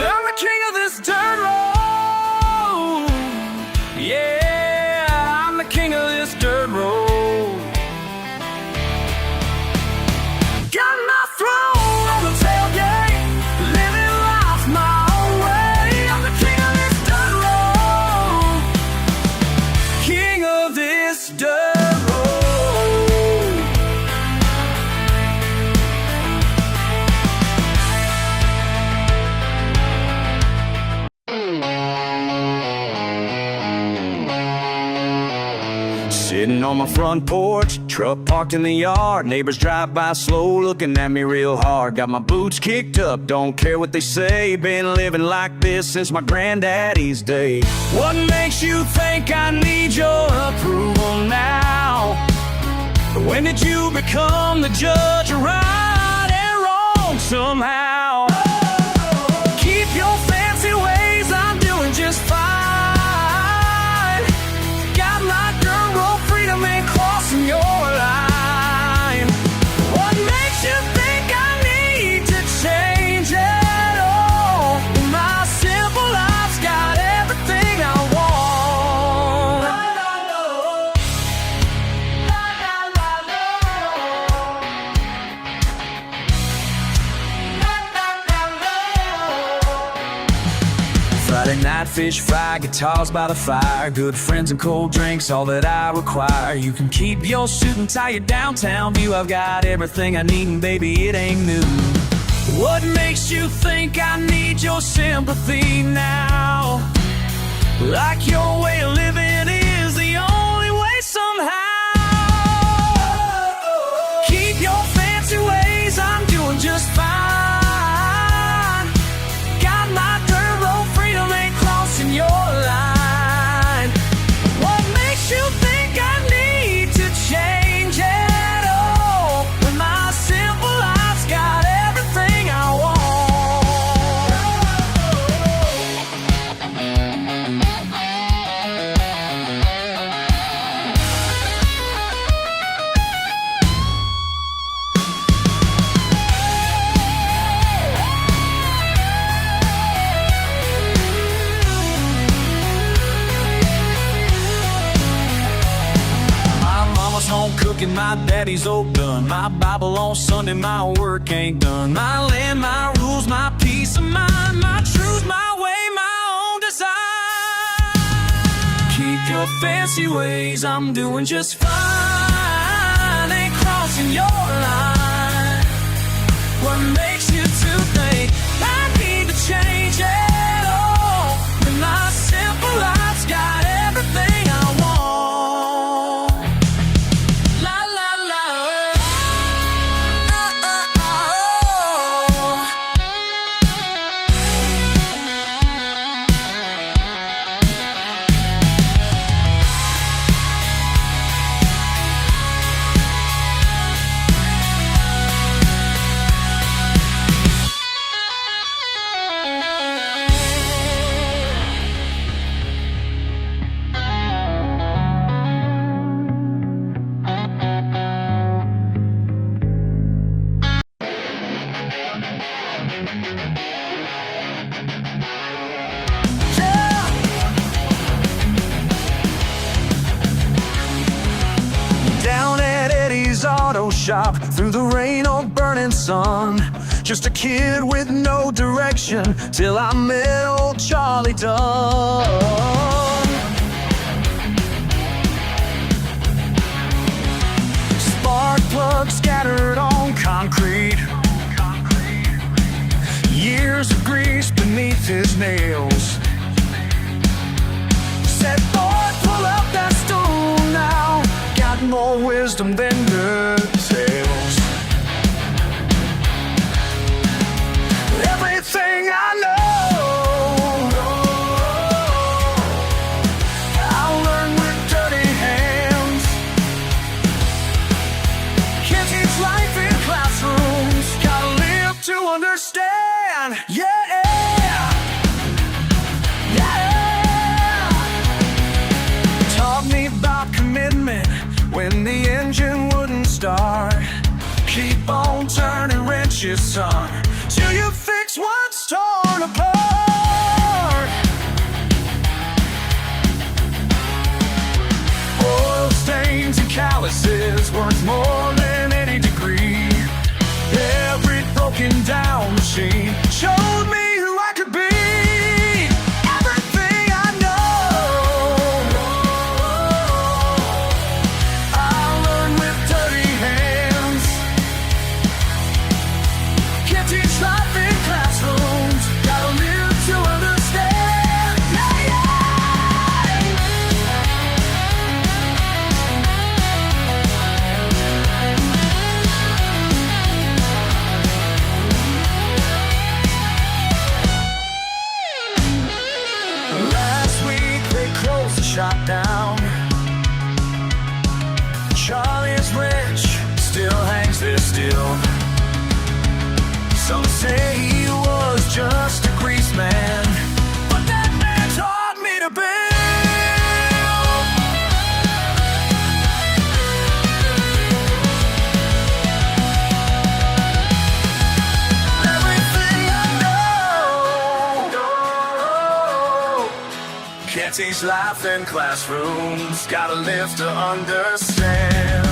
I'm the king of this dirt road. Yeah, I'm the king of this dirt road. Got my throne on the tailgate, living life my own way. I'm the king of this dirt road. King of this dirt road. Sitting on my front porch, truck parked in the yard. Neighbors drive by slow, looking at me real hard. Got my boots kicked up, don't care what they say. Been living like this since my granddaddy's day. What makes you think I need your approval now? When did you become the judge of right and wrong somehow? Keep your fancy ways, I'm doing just fine. Got my dirt road freedom ain't crossing your line. What makes you think I need to change it all? My simple life's got everything I want. Friday night, fish fry, guitars by the fire, good friends and cold drinks, all that I require. You can keep your suit and tie your downtown view. I've got everything I need, and baby, it ain't new. What makes you think I need your sympathy now? Like your way of living is the only way somehow. Keep your fancy ways, I'm doing just fine. Got my dirt road freedom ain't crossing your line. What makes you think I need to change it all? When my simple life's got everything I want. My mama's home cooking, my daddy's open. My Bible on Sunday, my work ain't done. My land, my rules, my peace of mind. My truth, my way, my own design. Keep your fancy ways, I'm doing just fine. Ain't crossing your line. What makes you to think I need to change it all? When my simple life's got everything I want. La la la. shop through the rain or burning sun. Just a kid with no direction till I met old Charlie Dunn. Spark plugs scattered on concrete, years of grease beneath his nails. Said, boy, pull up that stool now, got more wisdom than good tales. Everything I know, I'll learn with dirty hands. Can't teach life in classrooms, gotta live to understand. Yeah. When the engine wouldn't start, keep on turning wrenches, son, till you fix what's torn apart. Oil stains and calluses worth more than any degree. Every broken down machine showed me who I could be. Shot down. Charlie is rich, still hangs there still. Some say he was just a grease man, but that man taught me to build. Can't teach life in classrooms, gotta live to understand.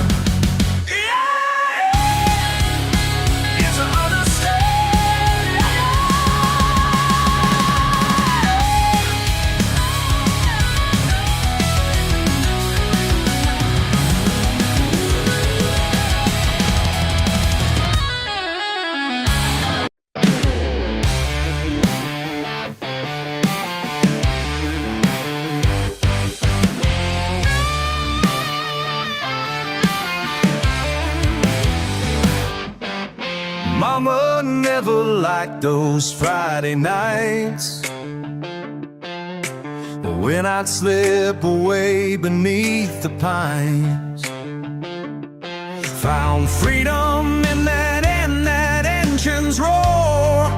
Mama never liked those Friday nights when I'd slip away beneath the pines. Found freedom in that engine's roar.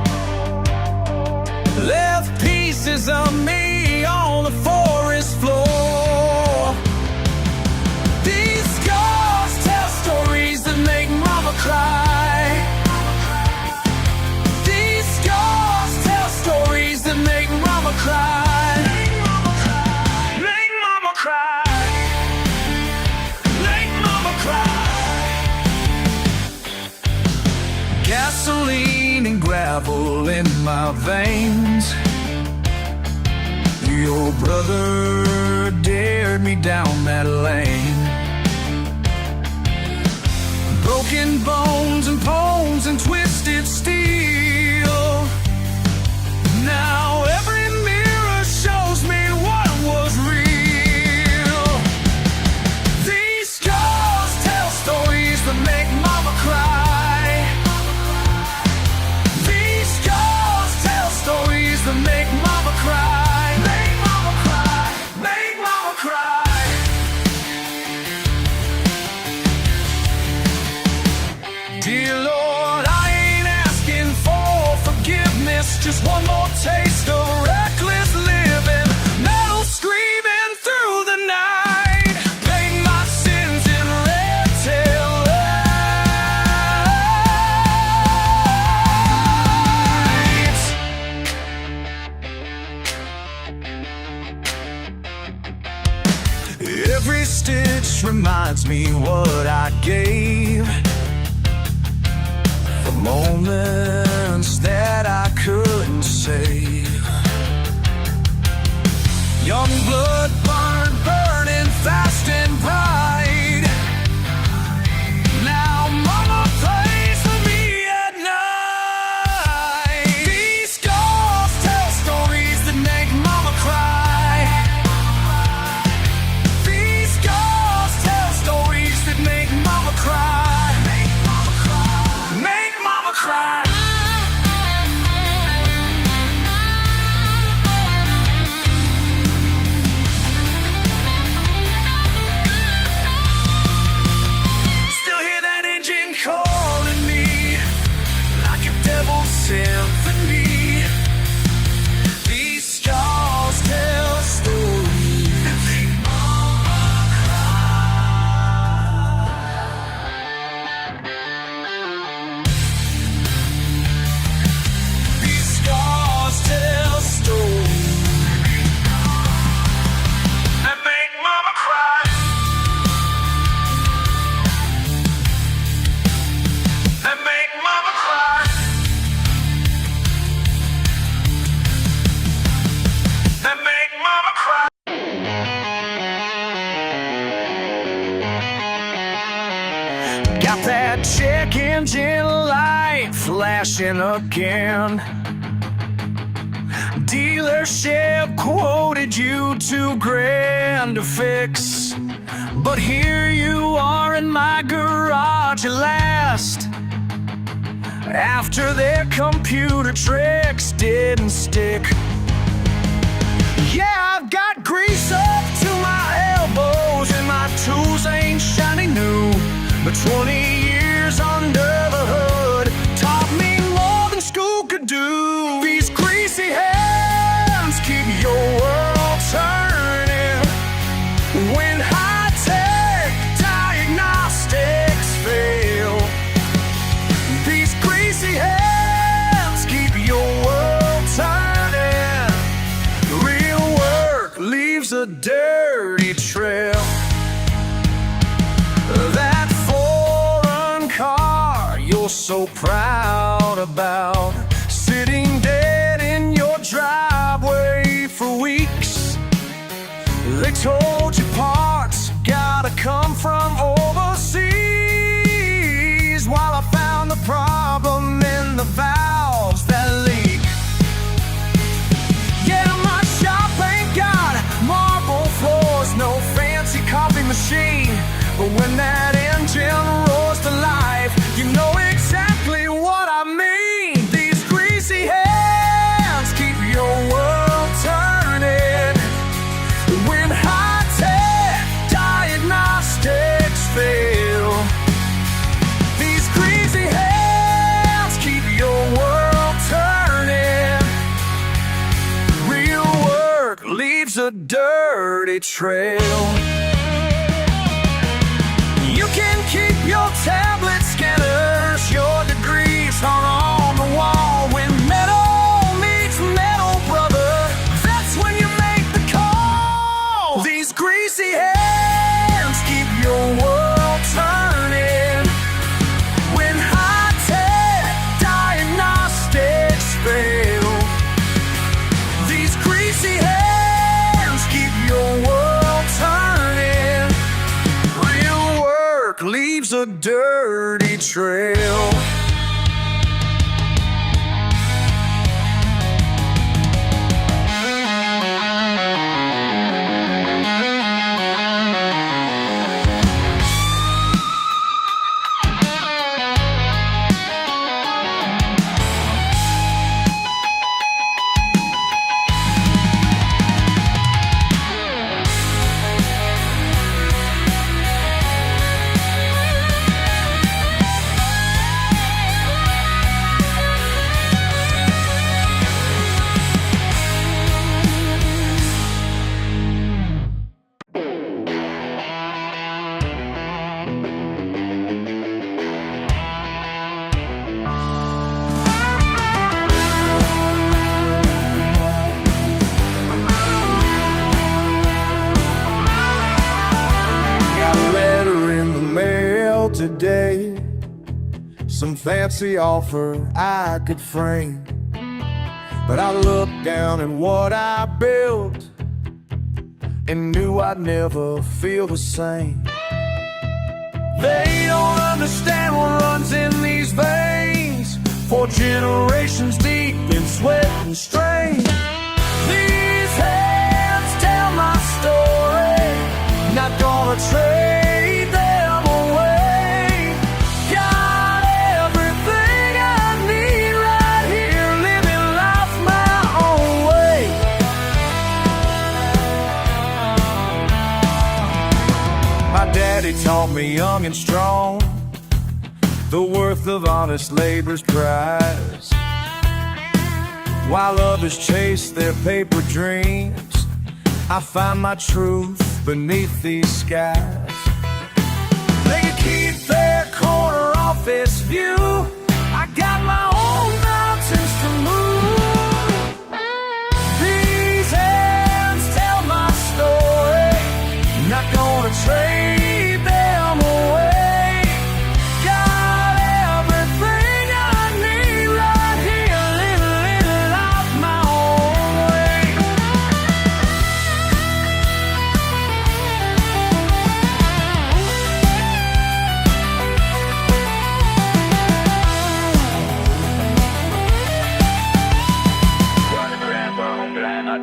Left pieces of me on the forest floor. These scars tell stories that make Mama cry. Cry. Make Mama cry. Make Mama cry. Make Mama cry. Gasoline and gravel in my veins. Your brother dared me down that lane. Broken bones and poems and twisted steel. Now every shows me what was real. These scars tell stories that make Mama cry. These scars tell stories that make Mama cry. Make Mama cry. Make Mama cry. Dear Lord, I ain't asking for forgiveness, just one more taste of reckless living. Metal screaming through the night. Paint my sins in red tail lights. Every stitch reminds me what I gave. moments that I couldn't save. Young blood burning fast and bright. Now mama plays for me at night. These scars tell stories that make mama cry. These scars tell stories that make mama cry. Make mama cry. Make mama cry. Calling me like a devil's symphony. These scars tell stories that make mama cry. These scars tell stories that make mama cry. That make mama cry. That make mama cry. Got that check engine light flashing again. Dealership quoted you $2,000 to fix, but here you are in my garage at last. After their computer tricks didn't stick. Yeah, I've got grease up to my elbows and my tools ain't shiny new, but 20 years under the hood taught me more than school could do. These greasy hands keep your world turning when high-tech diagnostics fail. These greasy hands keep your world turning. Real work leaves a dirty trail. That foreign car you're so proud about, sitting dead in your driveway for weeks. They told you parts gotta come from overseas, while I found the problem in the valves that leak. Yeah, my shop ain't got marble floors, no fancy coffee machine, but when that engine roars to life, you know exactly what I mean. These greasy hands keep your world turning when high-tech diagnostics fail. These greasy hands keep your world turning. Real work leaves a dirty trail. You can keep your tablet scanners, your degrees hung on the wall. When metal meets metal, brother, that's when you make the call. These greasy hands keep your world turning when high-tech diagnostics fail. These greasy hands keep your world turning. Real work leaves a dirty trail. some fancy offer I could frame. But I looked down at what I built and knew I'd never feel the same. They don't understand what runs in these veins, for generations deep in sweat and strain. These hands tell my story, not gonna trade them away. Got everything I need right here, living life my own way. My daddy taught me young and strong the worth of honest labor's prize. While others chase their paper dreams, I find my truth beneath these skies. They can keep their corner office view, I got my own mountains to move. These hands tell my story, not gonna trade them away. Got everything I need right here, living life my own way.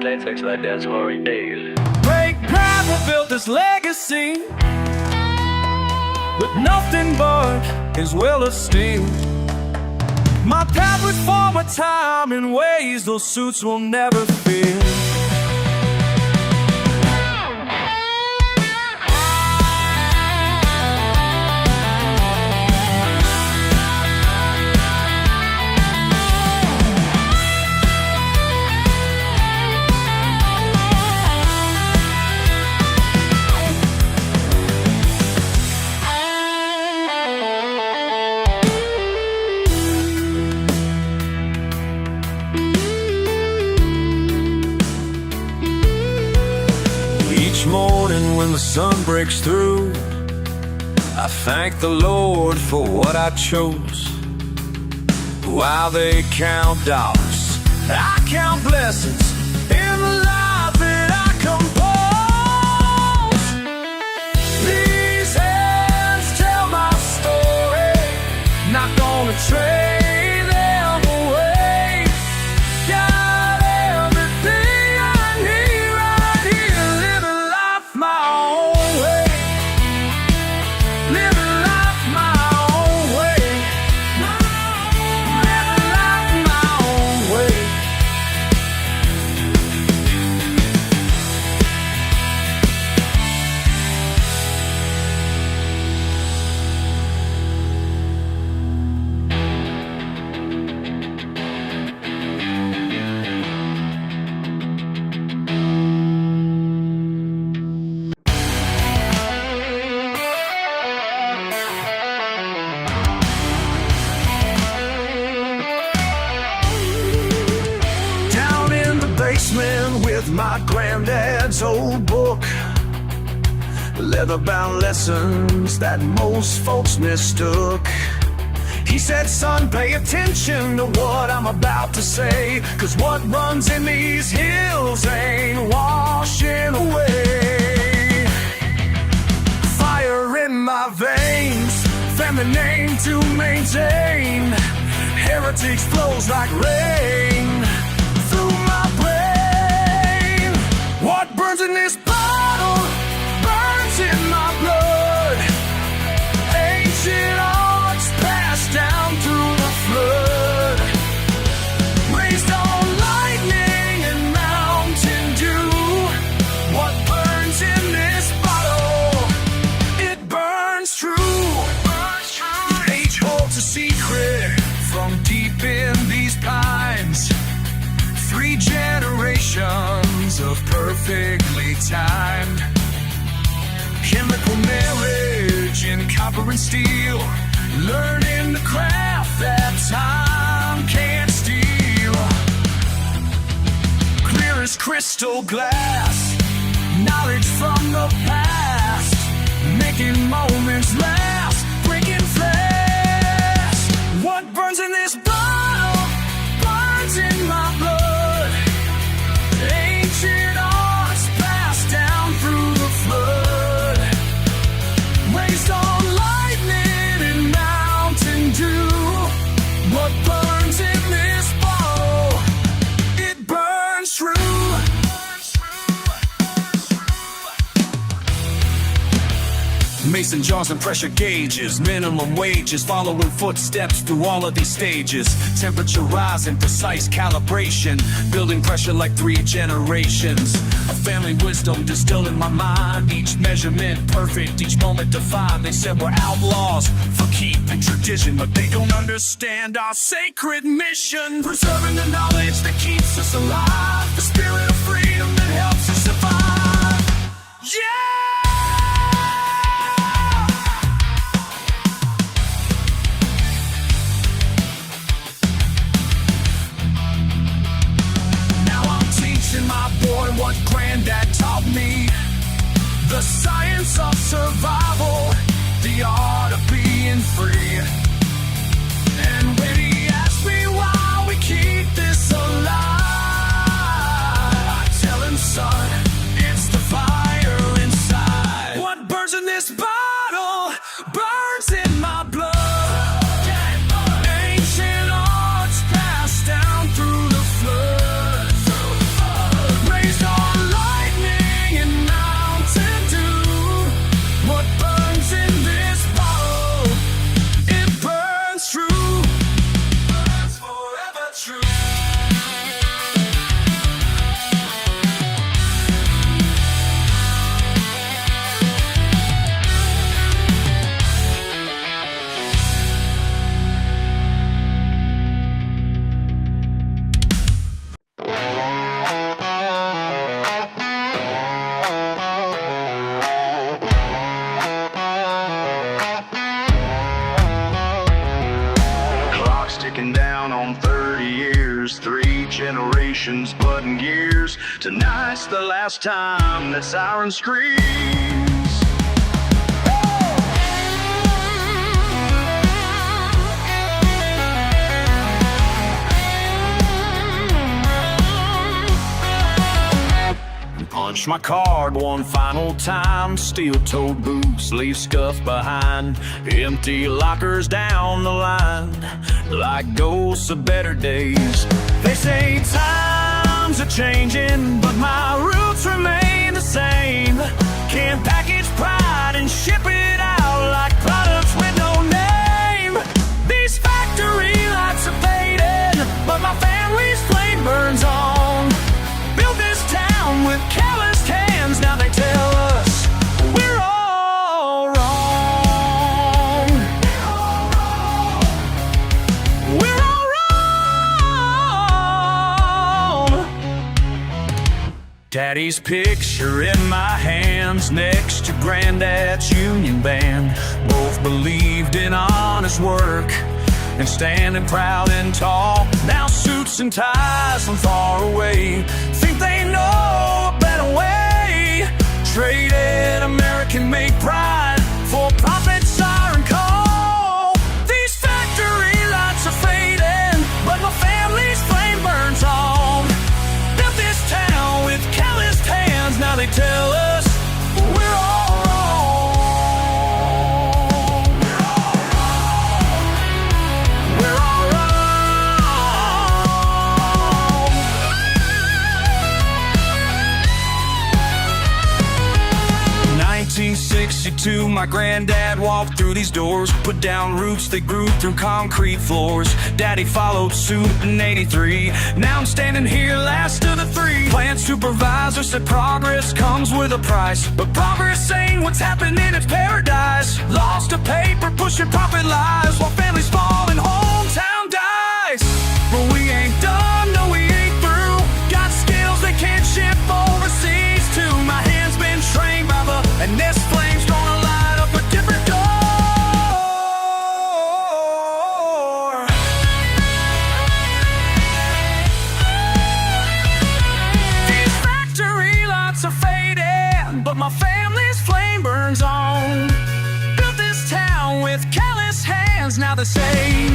Latex like that's horrid days. Great grandpa built this legacy with nothing but his will of steel. My dad would form a time in ways those suits will never feel. Each morning when the sun breaks through, I thank the Lord for what I chose. While they count dollars, I count blessings in the life that I compose. These hands tell my story, not gonna trade them away. Got everything I need right here, living life my own way. Living life my own way. Living life my own way. Down in the basement with my granddad's old book, leather-bound lessons that most folks mistook. He said, son, pay attention to what I'm about to say, 'cause what runs in these hills ain't washing away. Fire in my veins, family name to maintain. Heritage flows like rain through my brain. What burns in this bottle burns in my blood. Ancient arts passed down through the flood, raised on lightning and mountain dew. What burns in this bottle, it burns true. Age holds a secret from deep in these pines. 3 generations of perfectly timed chemical marriage in copper and steel, learning the craft that time can't steal. Clear as crystal glass, knowledge from the past, making moments last, breaking fast. Mason jars and pressure gauges, minimum wages, following footsteps through all of these stages. Temperature rising, precise calibration, building pressure like 3 generations. A family wisdom distilled in my mind, each measurement perfect, each moment defined. They said we're outlaws for keeping tradition, but they don't understand our sacred mission. Preserving the knowledge that keeps us alive, the spirit of freedom that helps us survive. Yeah! My boy, what granddad taught me, the science of survival, the art of being free. And when he asked me why we keep this alive, I tell him, son, it's the fire inside. What burns in this bottle burns in my blood. Ancient arts passed down through the flood. Ticking down on 30 years, 3 generations, blood and gears. Tonight's the last time that siren screams. Punch my card one final time, steel-toed boots leave scuff behind, empty lockers down the line, like ghosts of better days. They say times are changing, but my roots remain the same. Can't package pride and ship it out like products with no name. These factory lights are fading, but my family's flame burns on. Built this town with calloused hands, now they tell us we're all wrong. We're all wrong. Daddy's picture in my hands next to Granddad's union band. Both believed in honest work and standing proud and tall. Now suits and ties from far away think they know a better way. Traded American-made pride for profit siren call. These factory lights are fading, but my family's flame burns on. Built this town with calloused hands, now they tell us we're all wrong. 1962, my granddad walked through these doors, put down roots that grew through concrete floors. Daddy followed suit in 83. Now I'm standing here last of the 3. Plant supervisor said progress comes with a price, but progress ain't what's happening, it's paradise. Lost to paper, pushing profit lives, while families fall and hometown dies. But we ain't done, no we ain't through. Got skills they can't ship overseas too. My hand's been trained by the, and this flame's gonna light up a different door. These factory lights are fading, but my family's flame burns on. Built this town with callous hands, now they say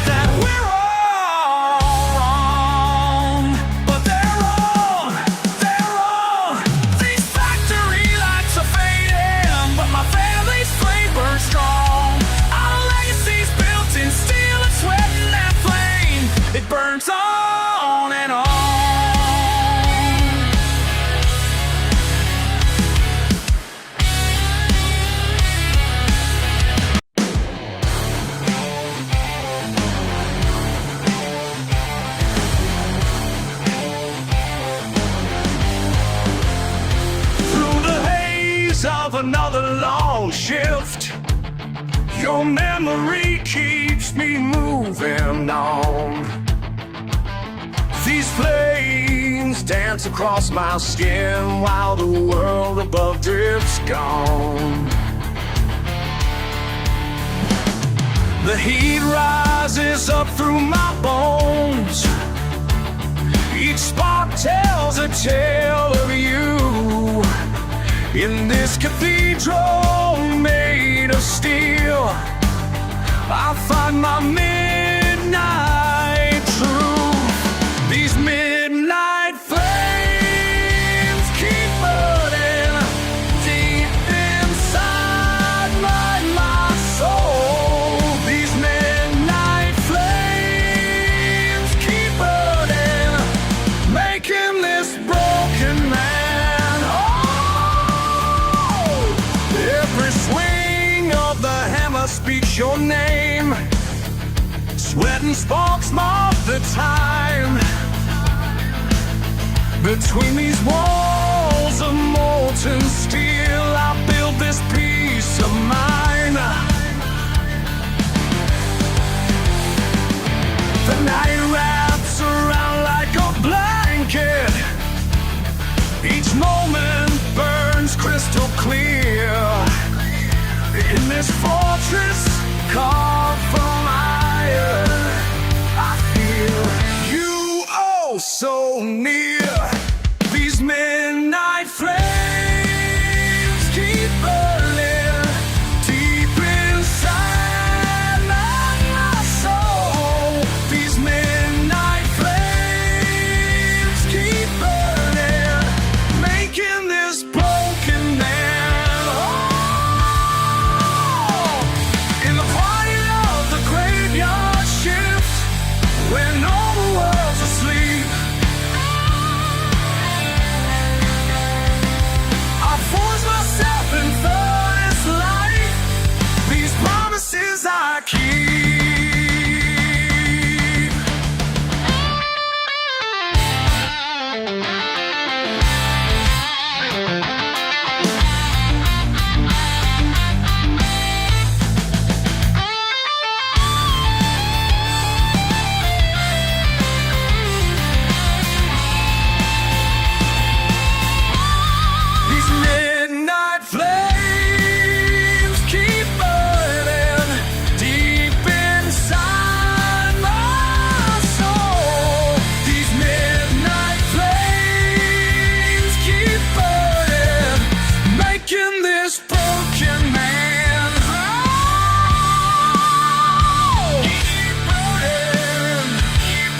that we're all wrong, but they're wrong, they're wrong. These factory lights are fading, but my family's flame burns strong. Our legacy's built in steel and sweat, and that flame, it burns on and on. of another long shift. Your memory keeps me moving on. These flames dance across my skin while the world above drifts gone. The heat rises up through my bones. Each spark tells a tale of you. In this cathedral made of steel, I find my midnight truth. These midnight flames keep burning deep inside my soul. These midnight flames keep burning, making this broken man whole. Every swing of the hammer speaks your name. Sweat and sparks mark the time. Between these walls of molten steel, I build this peace of mine. The night wraps around like a blanket. Each moment burns crystal clear. In this fortress carved from iron, I feel you oh so near. These midnight flames keep burning deep inside my soul. These midnight flames keep burning, making this broken man whole. In the quiet of the graveyard shift, when all the world's asleep, I force myself in this light. These promises I keep. These midnight flames keep burning deep inside my soul. These midnight flames keep burning, making this broken man whole. Keep burning, keep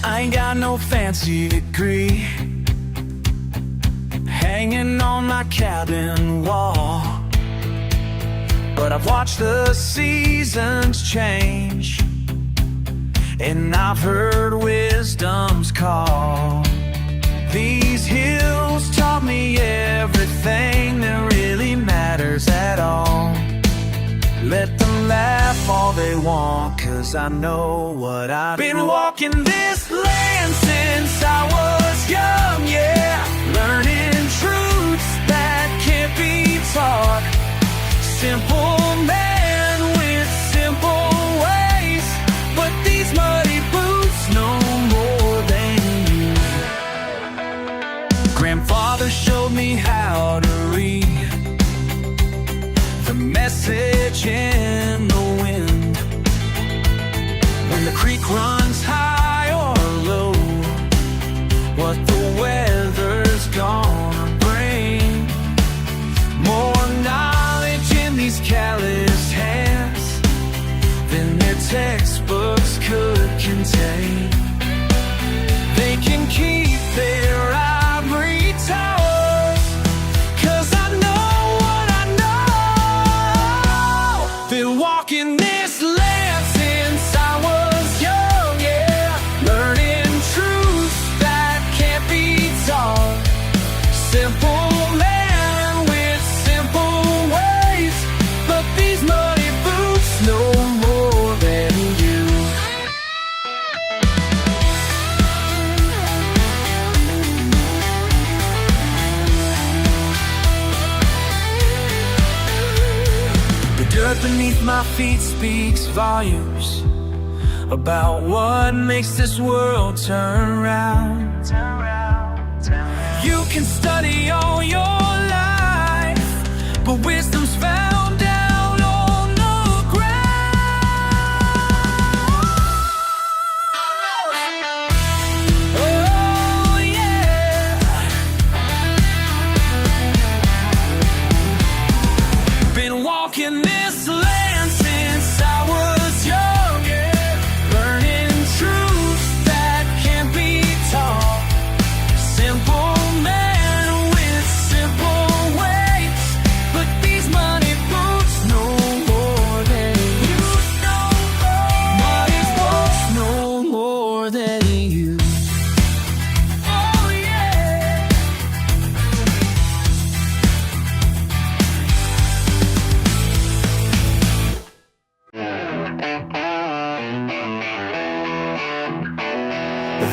I ain't got no fancy degree hanging on my cabin wall, but I've watched the seasons change, and I've heard wisdom's call. These hills taught me everything that really matters at all. Let them laugh all they want, 'cause I know what I've been walking this land since I was young, yeah. Learning truths that can't be taught. Simple man with simple ways, but these muddy boots know more than you. Grandfather showed me how to read the message in the wind. When the creek runs high or low, what the weather's gonna bring. More knowledge in these calloused hands than their textbooks could contain. They can keep their my feet speaks volumes about what makes this world turn round. You can study all your life, but wisdom's found down on the ground. Oh yeah. Been walking this land since I was young, yeah. Learning truths that can't be taught. Simple man with simple ways, but these money boots know more than you. Money boots know more than you. Oh yeah.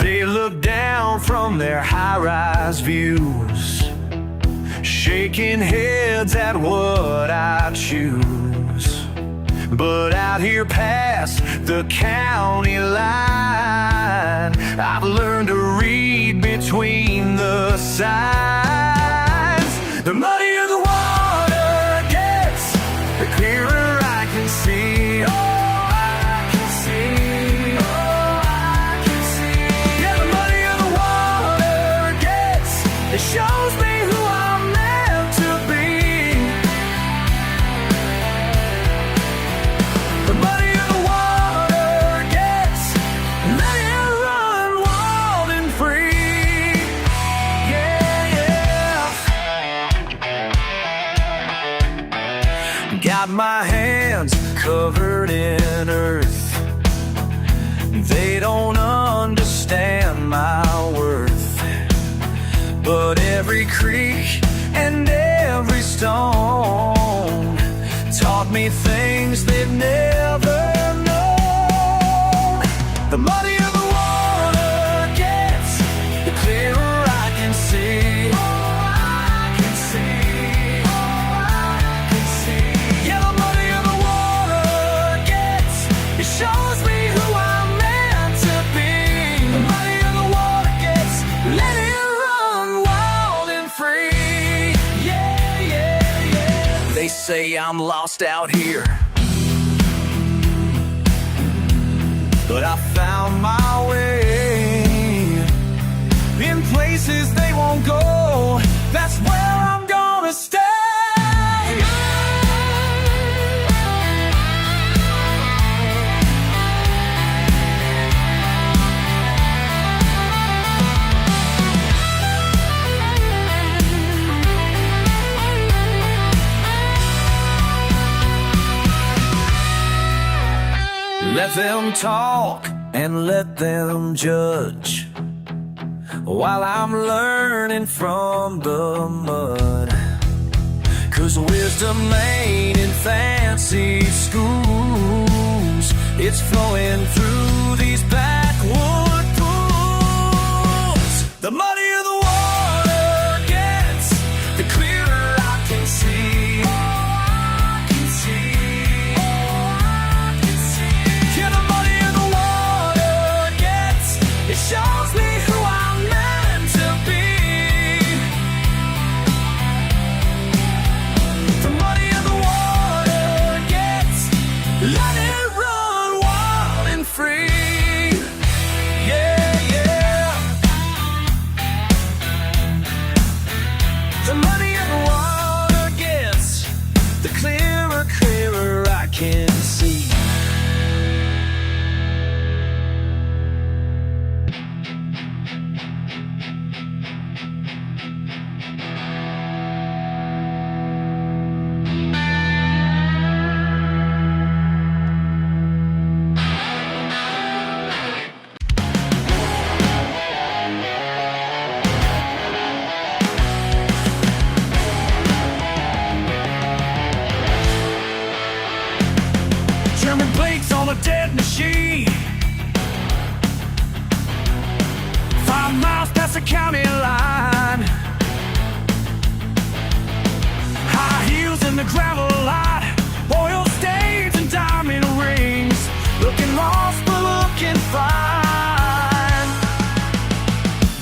They look down from their high-rise views, shaking heads at what I choose. But out here past the county line, I've learned to read between the signs. The muddier the water gets, the clearer I can see. Oh, I can see. Oh, I can see. Yeah, the muddier the water gets, it shows me who I'm meant to be. The muddier the water gets, let it run wild and free. Yeah, yeah. Got my hands covered in earth. They don't understand my worth, but every creek and every stone taught me things they've never known. The muddier the water gets, the clearer I can see. Oh, I can see. Oh, I can see. Yeah, the muddier the water gets, it shows me who I'm meant to be. The muddier the water gets, let it run wild and free. Yeah, yeah, yeah. They say I'm lost out here, but I found my way. In places they won't go, that's where I'm gonna stay. Let them talk and let them judge, while I'm learning from the mud. 'Cause wisdom ain't in fancy schools, it's flowing through these backwood pools. The muddier the water gets, the clearer I can see. Oh, I can see. Oh, I can see. Yeah, the muddier the water gets, it shows me who I'm meant to be. The muddier the water gets, let it run wild and free. Yeah, yeah. The muddier the water gets, the clearer, clearer I can see. German plates on a dead machine, 5 miles past the county line. High heels in the gravel lot, oil stains and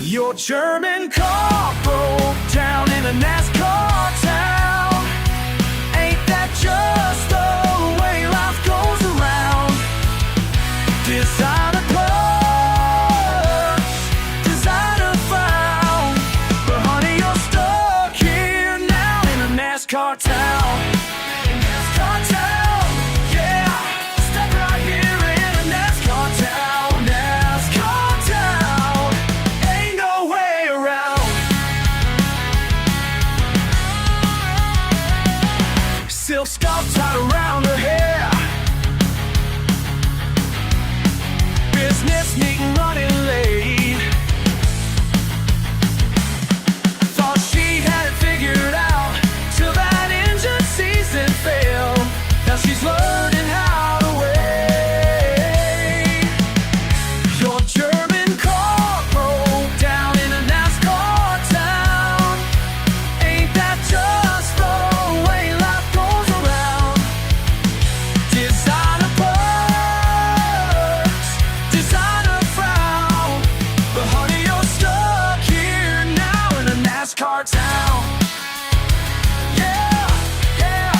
Your German car broke down in a NASCAR town. Ain't that just the way life goes around? Designer clothes, designer frown. But honey, you're stuck here now in a NASCAR town. NASCAR town, yeah. Stuck right here in a NASCAR town. NASCAR town, ain't no way around. Silk scarf tied around her hair. Business meeting running late. Thought she had it figured out till that engine season failed. Now she's learning how to wait. Your German car broke down in a NASCAR town. Ain't that just the way life goes around? Designer perks, designer frown. But honey, you're stuck here now in a NASCAR town. Yeah, yeah,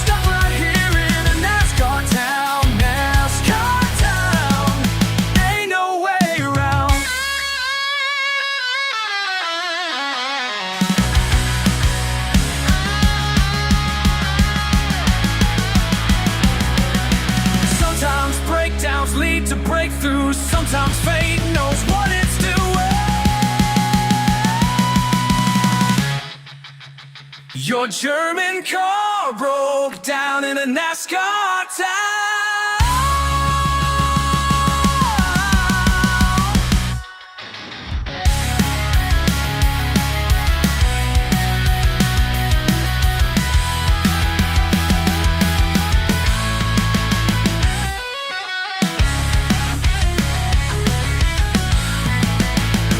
stuck right here in a NASCAR town. NASCAR town, ain't no way around. Sometimes breakdowns lead to breakthroughs. Sometimes fate knows what it's doing. Your German car broke down in a NASCAR town.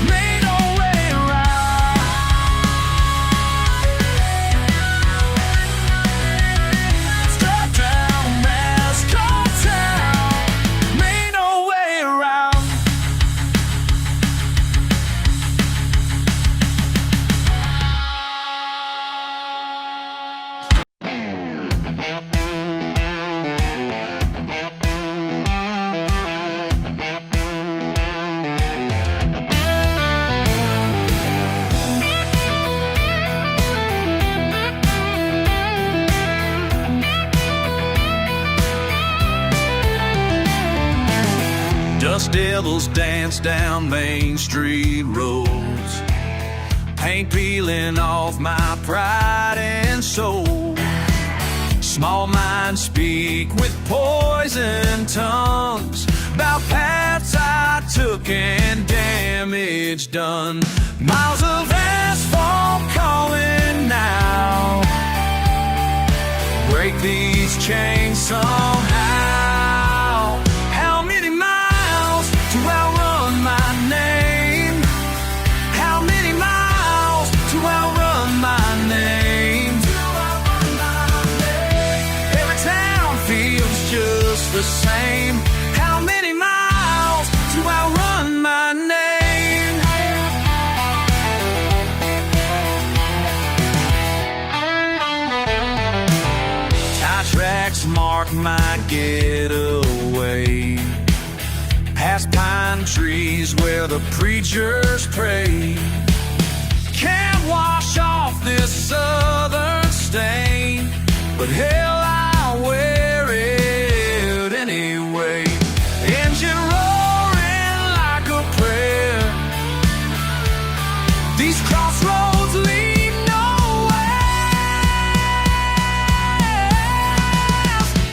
Made no way around. Stuck down NASCAR town. Made no way around. Dust devils dance down Main Street roads, paint peeling off my pride and soul. Small minds speak with poison tongues about paths I took and damage done. Miles of asphalt calling now. Break these chains somehow. How many miles to outrun my name? How many miles to outrun my name? Every town feels just the same. How many miles to outrun my name? Tie tracks mark my getaway, past pine trees where the preachers pray. Can't wash off this southern stain, but hell, I'll wear it anyway. Engine roaring like a prayer. These crossroads lead nowhere.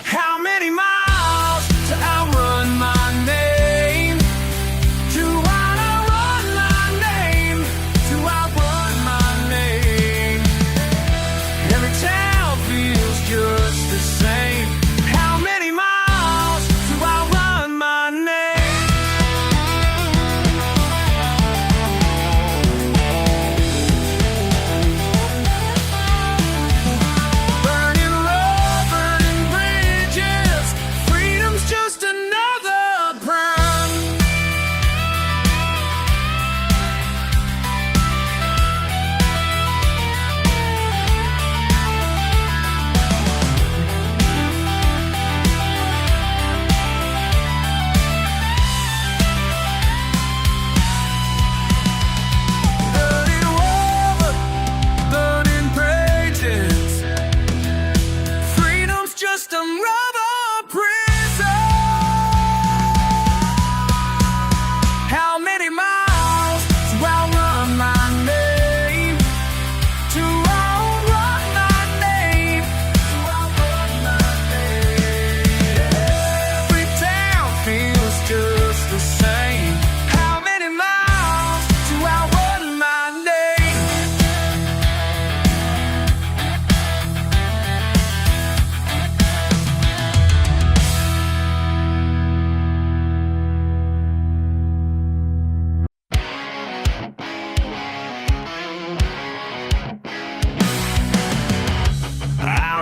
How many miles to outrun my name? To outrun my name? To outrun my name? Every town feels just the same.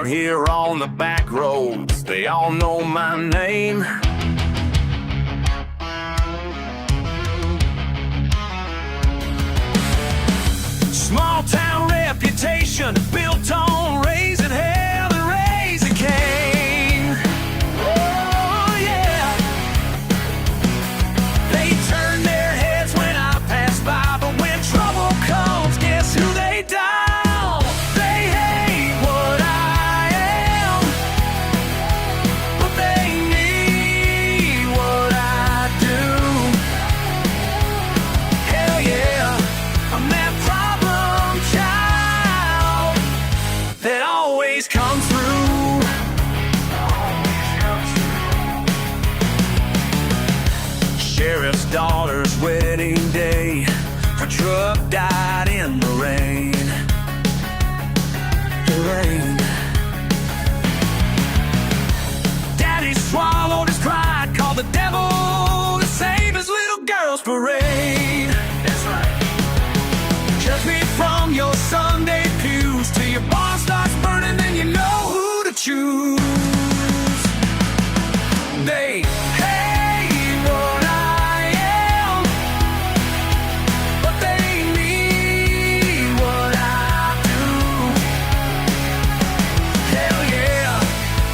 here on the back roads, they all know my name. Small town reputation built on raising hell and raising Cain. Oh yeah. They turn their heads when I pass by, but when trouble comes, guess who they dial? They hate what I am, but they need what I do. Hell yeah, I'm that problem child that always comes through. Sheriff's daughter's wedding day, her truck died in the rain. The rain. Daddy swallowed his pride, called the devil to save his little girl's parade. That's right. Judge me from your Sunday pews till your barn starts burning, then you know who to choose. They hate what I am, but they need what I do. Hell yeah,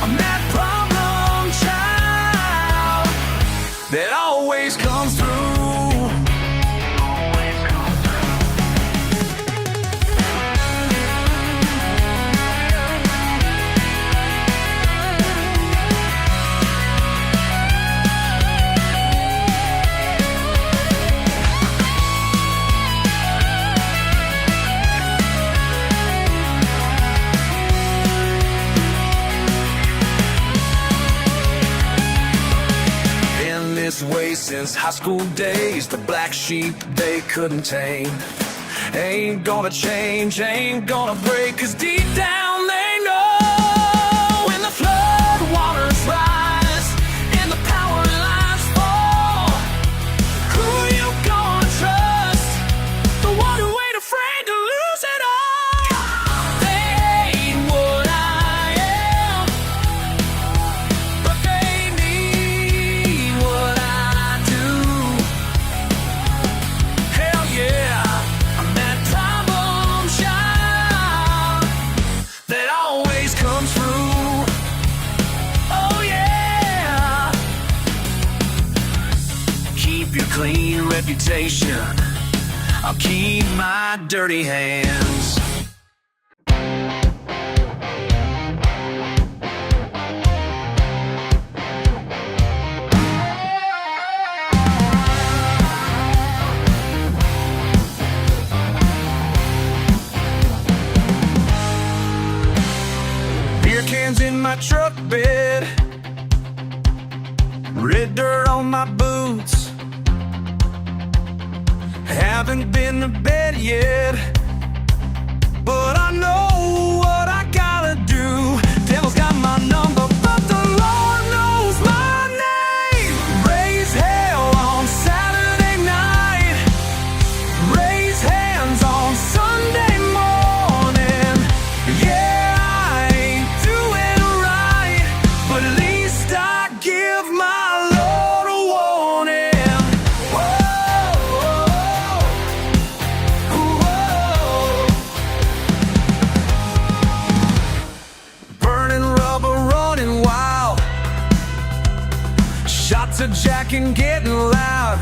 I'm that problem child that always comes through. Been this way since high school days, the black sheep they couldn't tame. Ain't gonna change, ain't gonna break, 'cause deep down they know when the flood waters rise and the power lines fall, who you gonna trust? The one who ain't afraid to lose it all. They hate what I am, but they need what I do. Hell yeah, I'm that problem child that always comes through. Oh yeah. Keep your clean reputation, I'll keep my dirty hands. Beer cans in my truck bed, red dirt on my boots. Haven't been to bed yet, but I know what I gotta do. Devil's got my number, but the Lord knows my name. Raise hell on Saturday night, raise hands on Sunday morning. Yeah, I ain't doing right, but at least I give my Lord a warning. Burning rubber, running wild, shots of Jack and getting loud.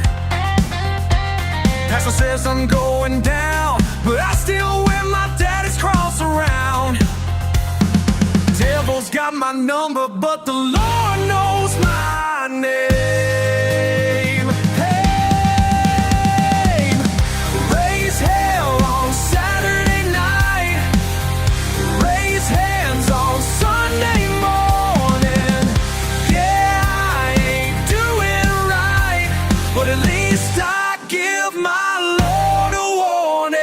Pastor says I'm going down, but I still wear my daddy's cross around. Devil's got my number, but the Lord knows my name. Hey, raise hell on Saturday night, raise hands on Sunday morning. Yeah, I ain't doing right, but at least I give my Lord a warning.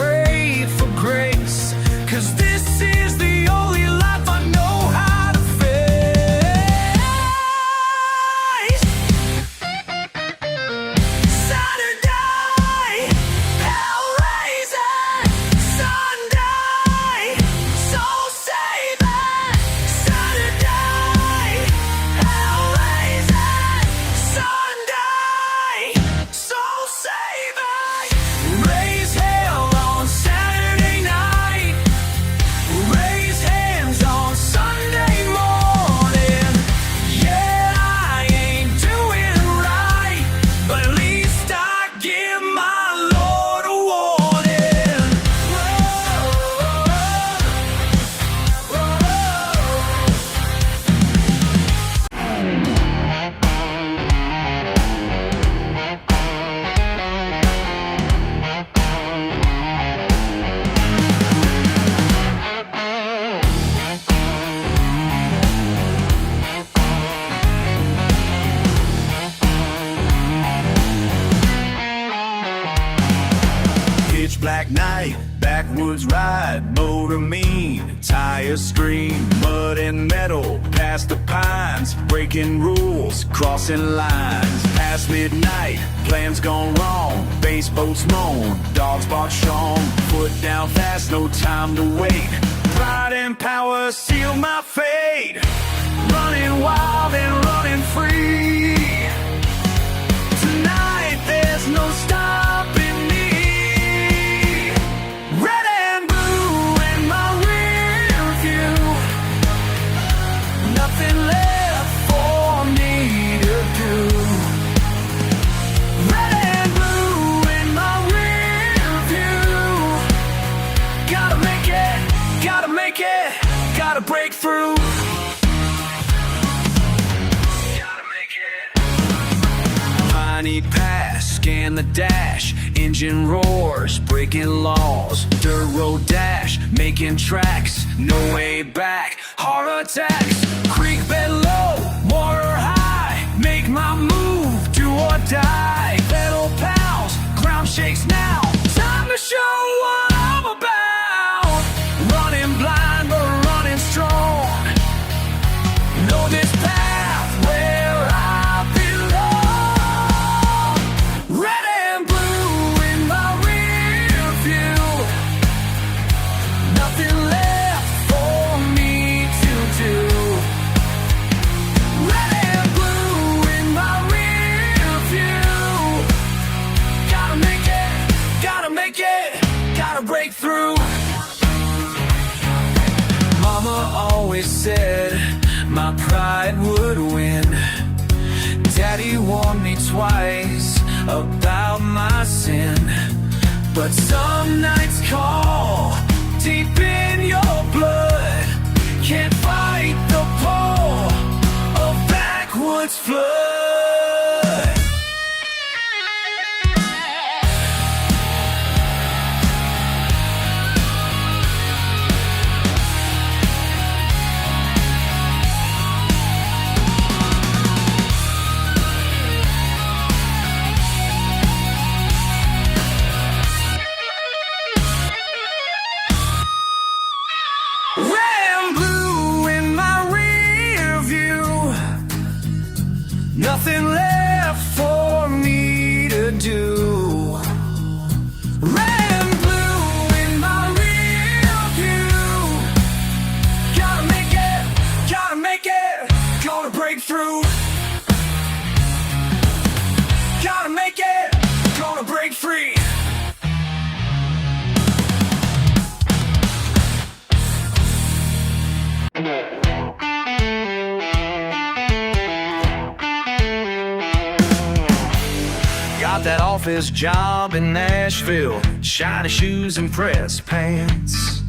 pray for grace, 'cause this is the only life I know how to face. Saturday, hell-raising. Sunday, soul-saving. Saturday, hell-raising. Sunday, soul-saving. Raise hell on Saturday night. Raise hands on Sunday morning. Yeah, I ain't doing right, but at least I give my Lord a warning. Pitch black night, backwoods ride, motor mean, tires scream, mud and metal, past the pines, breaking rules, crossing lines, past midnight, plans gone wrong, bass boats moan, dogs bark strong, foot down fast, no time to wait, pride and power seal my fate, running wild and running free, tonight there's no stopping me. Red and blue in my rear view, nothing left for me to do. Red and blue in my rear view, gotta make it, gotta make it, gotta break through. Gotta make it. Piney Pass, scan the dash, engine roars, breaking laws, dirt road dash, making tracks, no way back, heart attacks, creek bed low, water high, make my move, do or die, pedal pals, ground shakes now, time to show what I'm about, running blind but running strong, know this path where I belong. Red and blue in my rear view, nothing left for me to do. Red and blue in my rear view, gotta make it, gotta make it, gotta break through. Mama always said my pride would win. Daddy warned me twice about my sin, but some nights call deep in your blood, can't fight the pull of backwoods flood. Red and blue in my rear view, nothing left for me to do. Red and blue in my rear view, gotta make it, gonna break through. Gotta make it, gonna break free. Got that office job in Nashville, shiny shoes and press pants,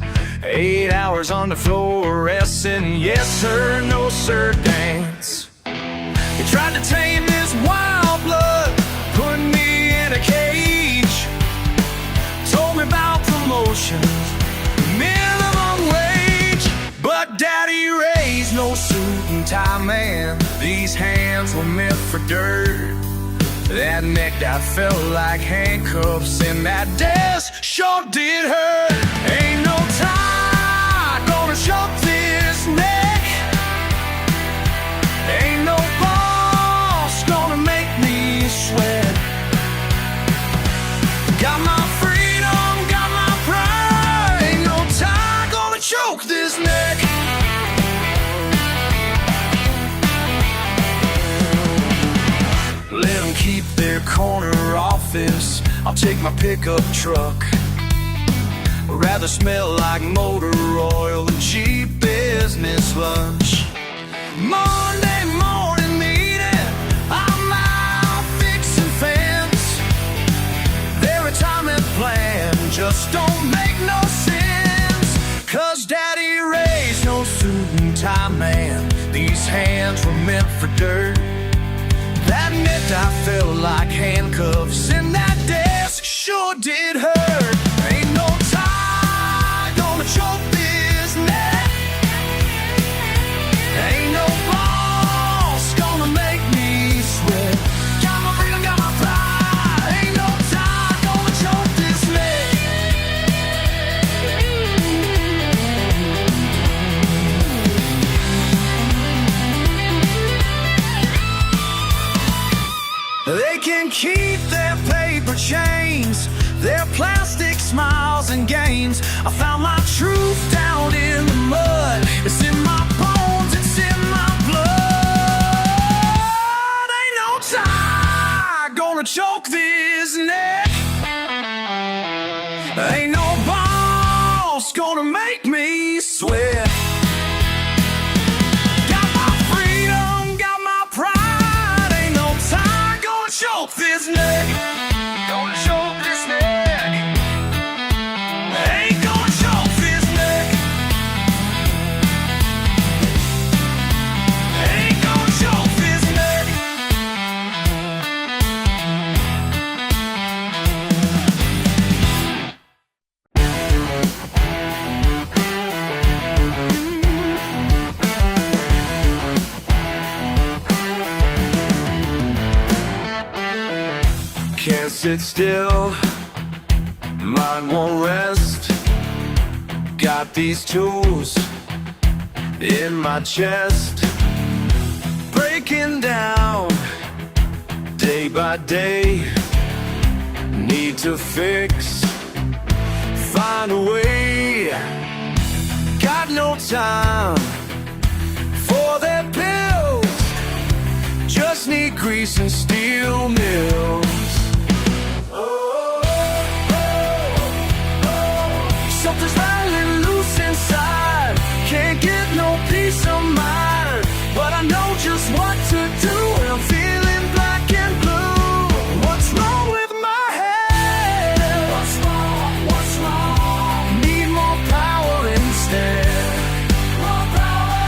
8 hours on the floor resting, yes sir, no sir dance. He tried to tame this wild blood, put me in a cage, told me about promotions, minimum wage, but daddy raised no suit and tie man. These hands were meant for dirt, That neck that felt like handcuffs, and that desk sure did hurt. Ain't no tie gonna choke this neck. Ain't no boss gonna make me sweat. Got my freedom, got my pride. Ain't no tie gonna choke this neck. Let them keep their corner office. I'll take my pickup truck. I'd rather smell like motor oil than cheap business lunch. Monday morning meeting, I'm out fixing fence. Their retirement plan just don't make no sense. 'Cause Daddy raised no suit and tie man. These hands were meant for dirt. That neck I felt like handcuffs, and that desk sure did hurt. Ain't no tie gonna choke this neck. Ain't no boss gonna make me sweat. Got my freedom, got my pride. Ain't no tie gonna choke this neck. They can keep their paper chains, their plastic smiles and games. I found my truth down in the mud. It's in my bones, it's in my blood. Ain't no tie gonna choke this neck. Ain't no boss gonna make me sweat. Choke this neck, gonna choke this neck. Ain't gonna choke this neck. Ain't gonna choke this neck. Can't sit still, mind won't rest. Got these tools in my chest, breaking down day by day. Need to fix, find a way. Got no time for their pills, just need grease and steel mills. Something's rattling loose inside. Can't get no peace of mind, but I know just what to do when I'm feeling black and blue. What's wrong with my head? What's wrong? What's wrong? Need more power instead. More power,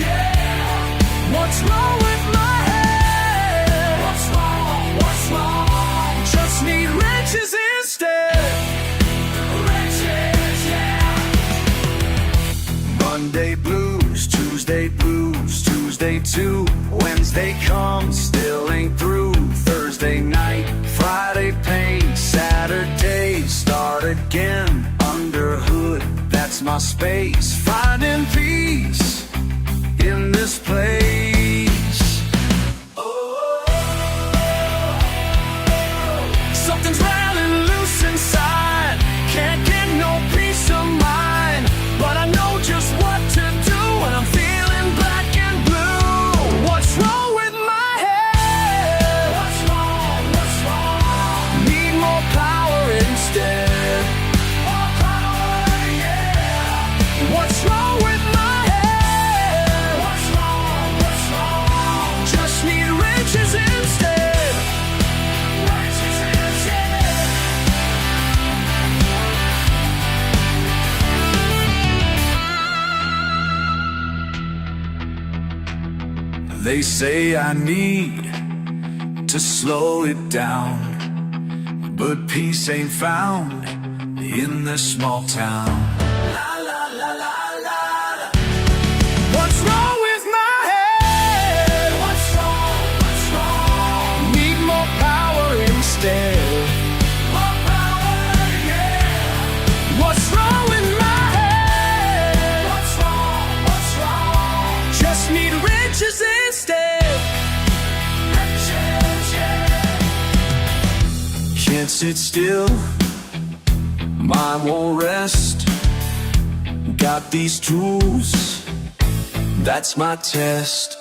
yeah. What's wrong with my head? What's wrong? What's wrong? Just need wrenches instead. Monday blues, Tuesday blues, Tuesday too. Wednesday comes, still ain't through. Thursday night, Friday pain. Saturday, start again. Under hood, that's my space. Finding peace in this place. Something's rattling loose inside. Can't get no peace of mind, but I know just what to do when I'm feeling black and blue. What's wrong with my head? What's wrong? What's wrong? Need more power instead. More power, yeah. What's wrong with my head? What's wrong? What's wrong? Just need wrenches instead. Wrenches instead. They say I need to slow it down, but peace ain't found in this small town. La, la, la, la, la, la. What's wrong with my head? What's wrong? What's wrong? Need more power sit still, mine won't rest. Got these tools, that's my test.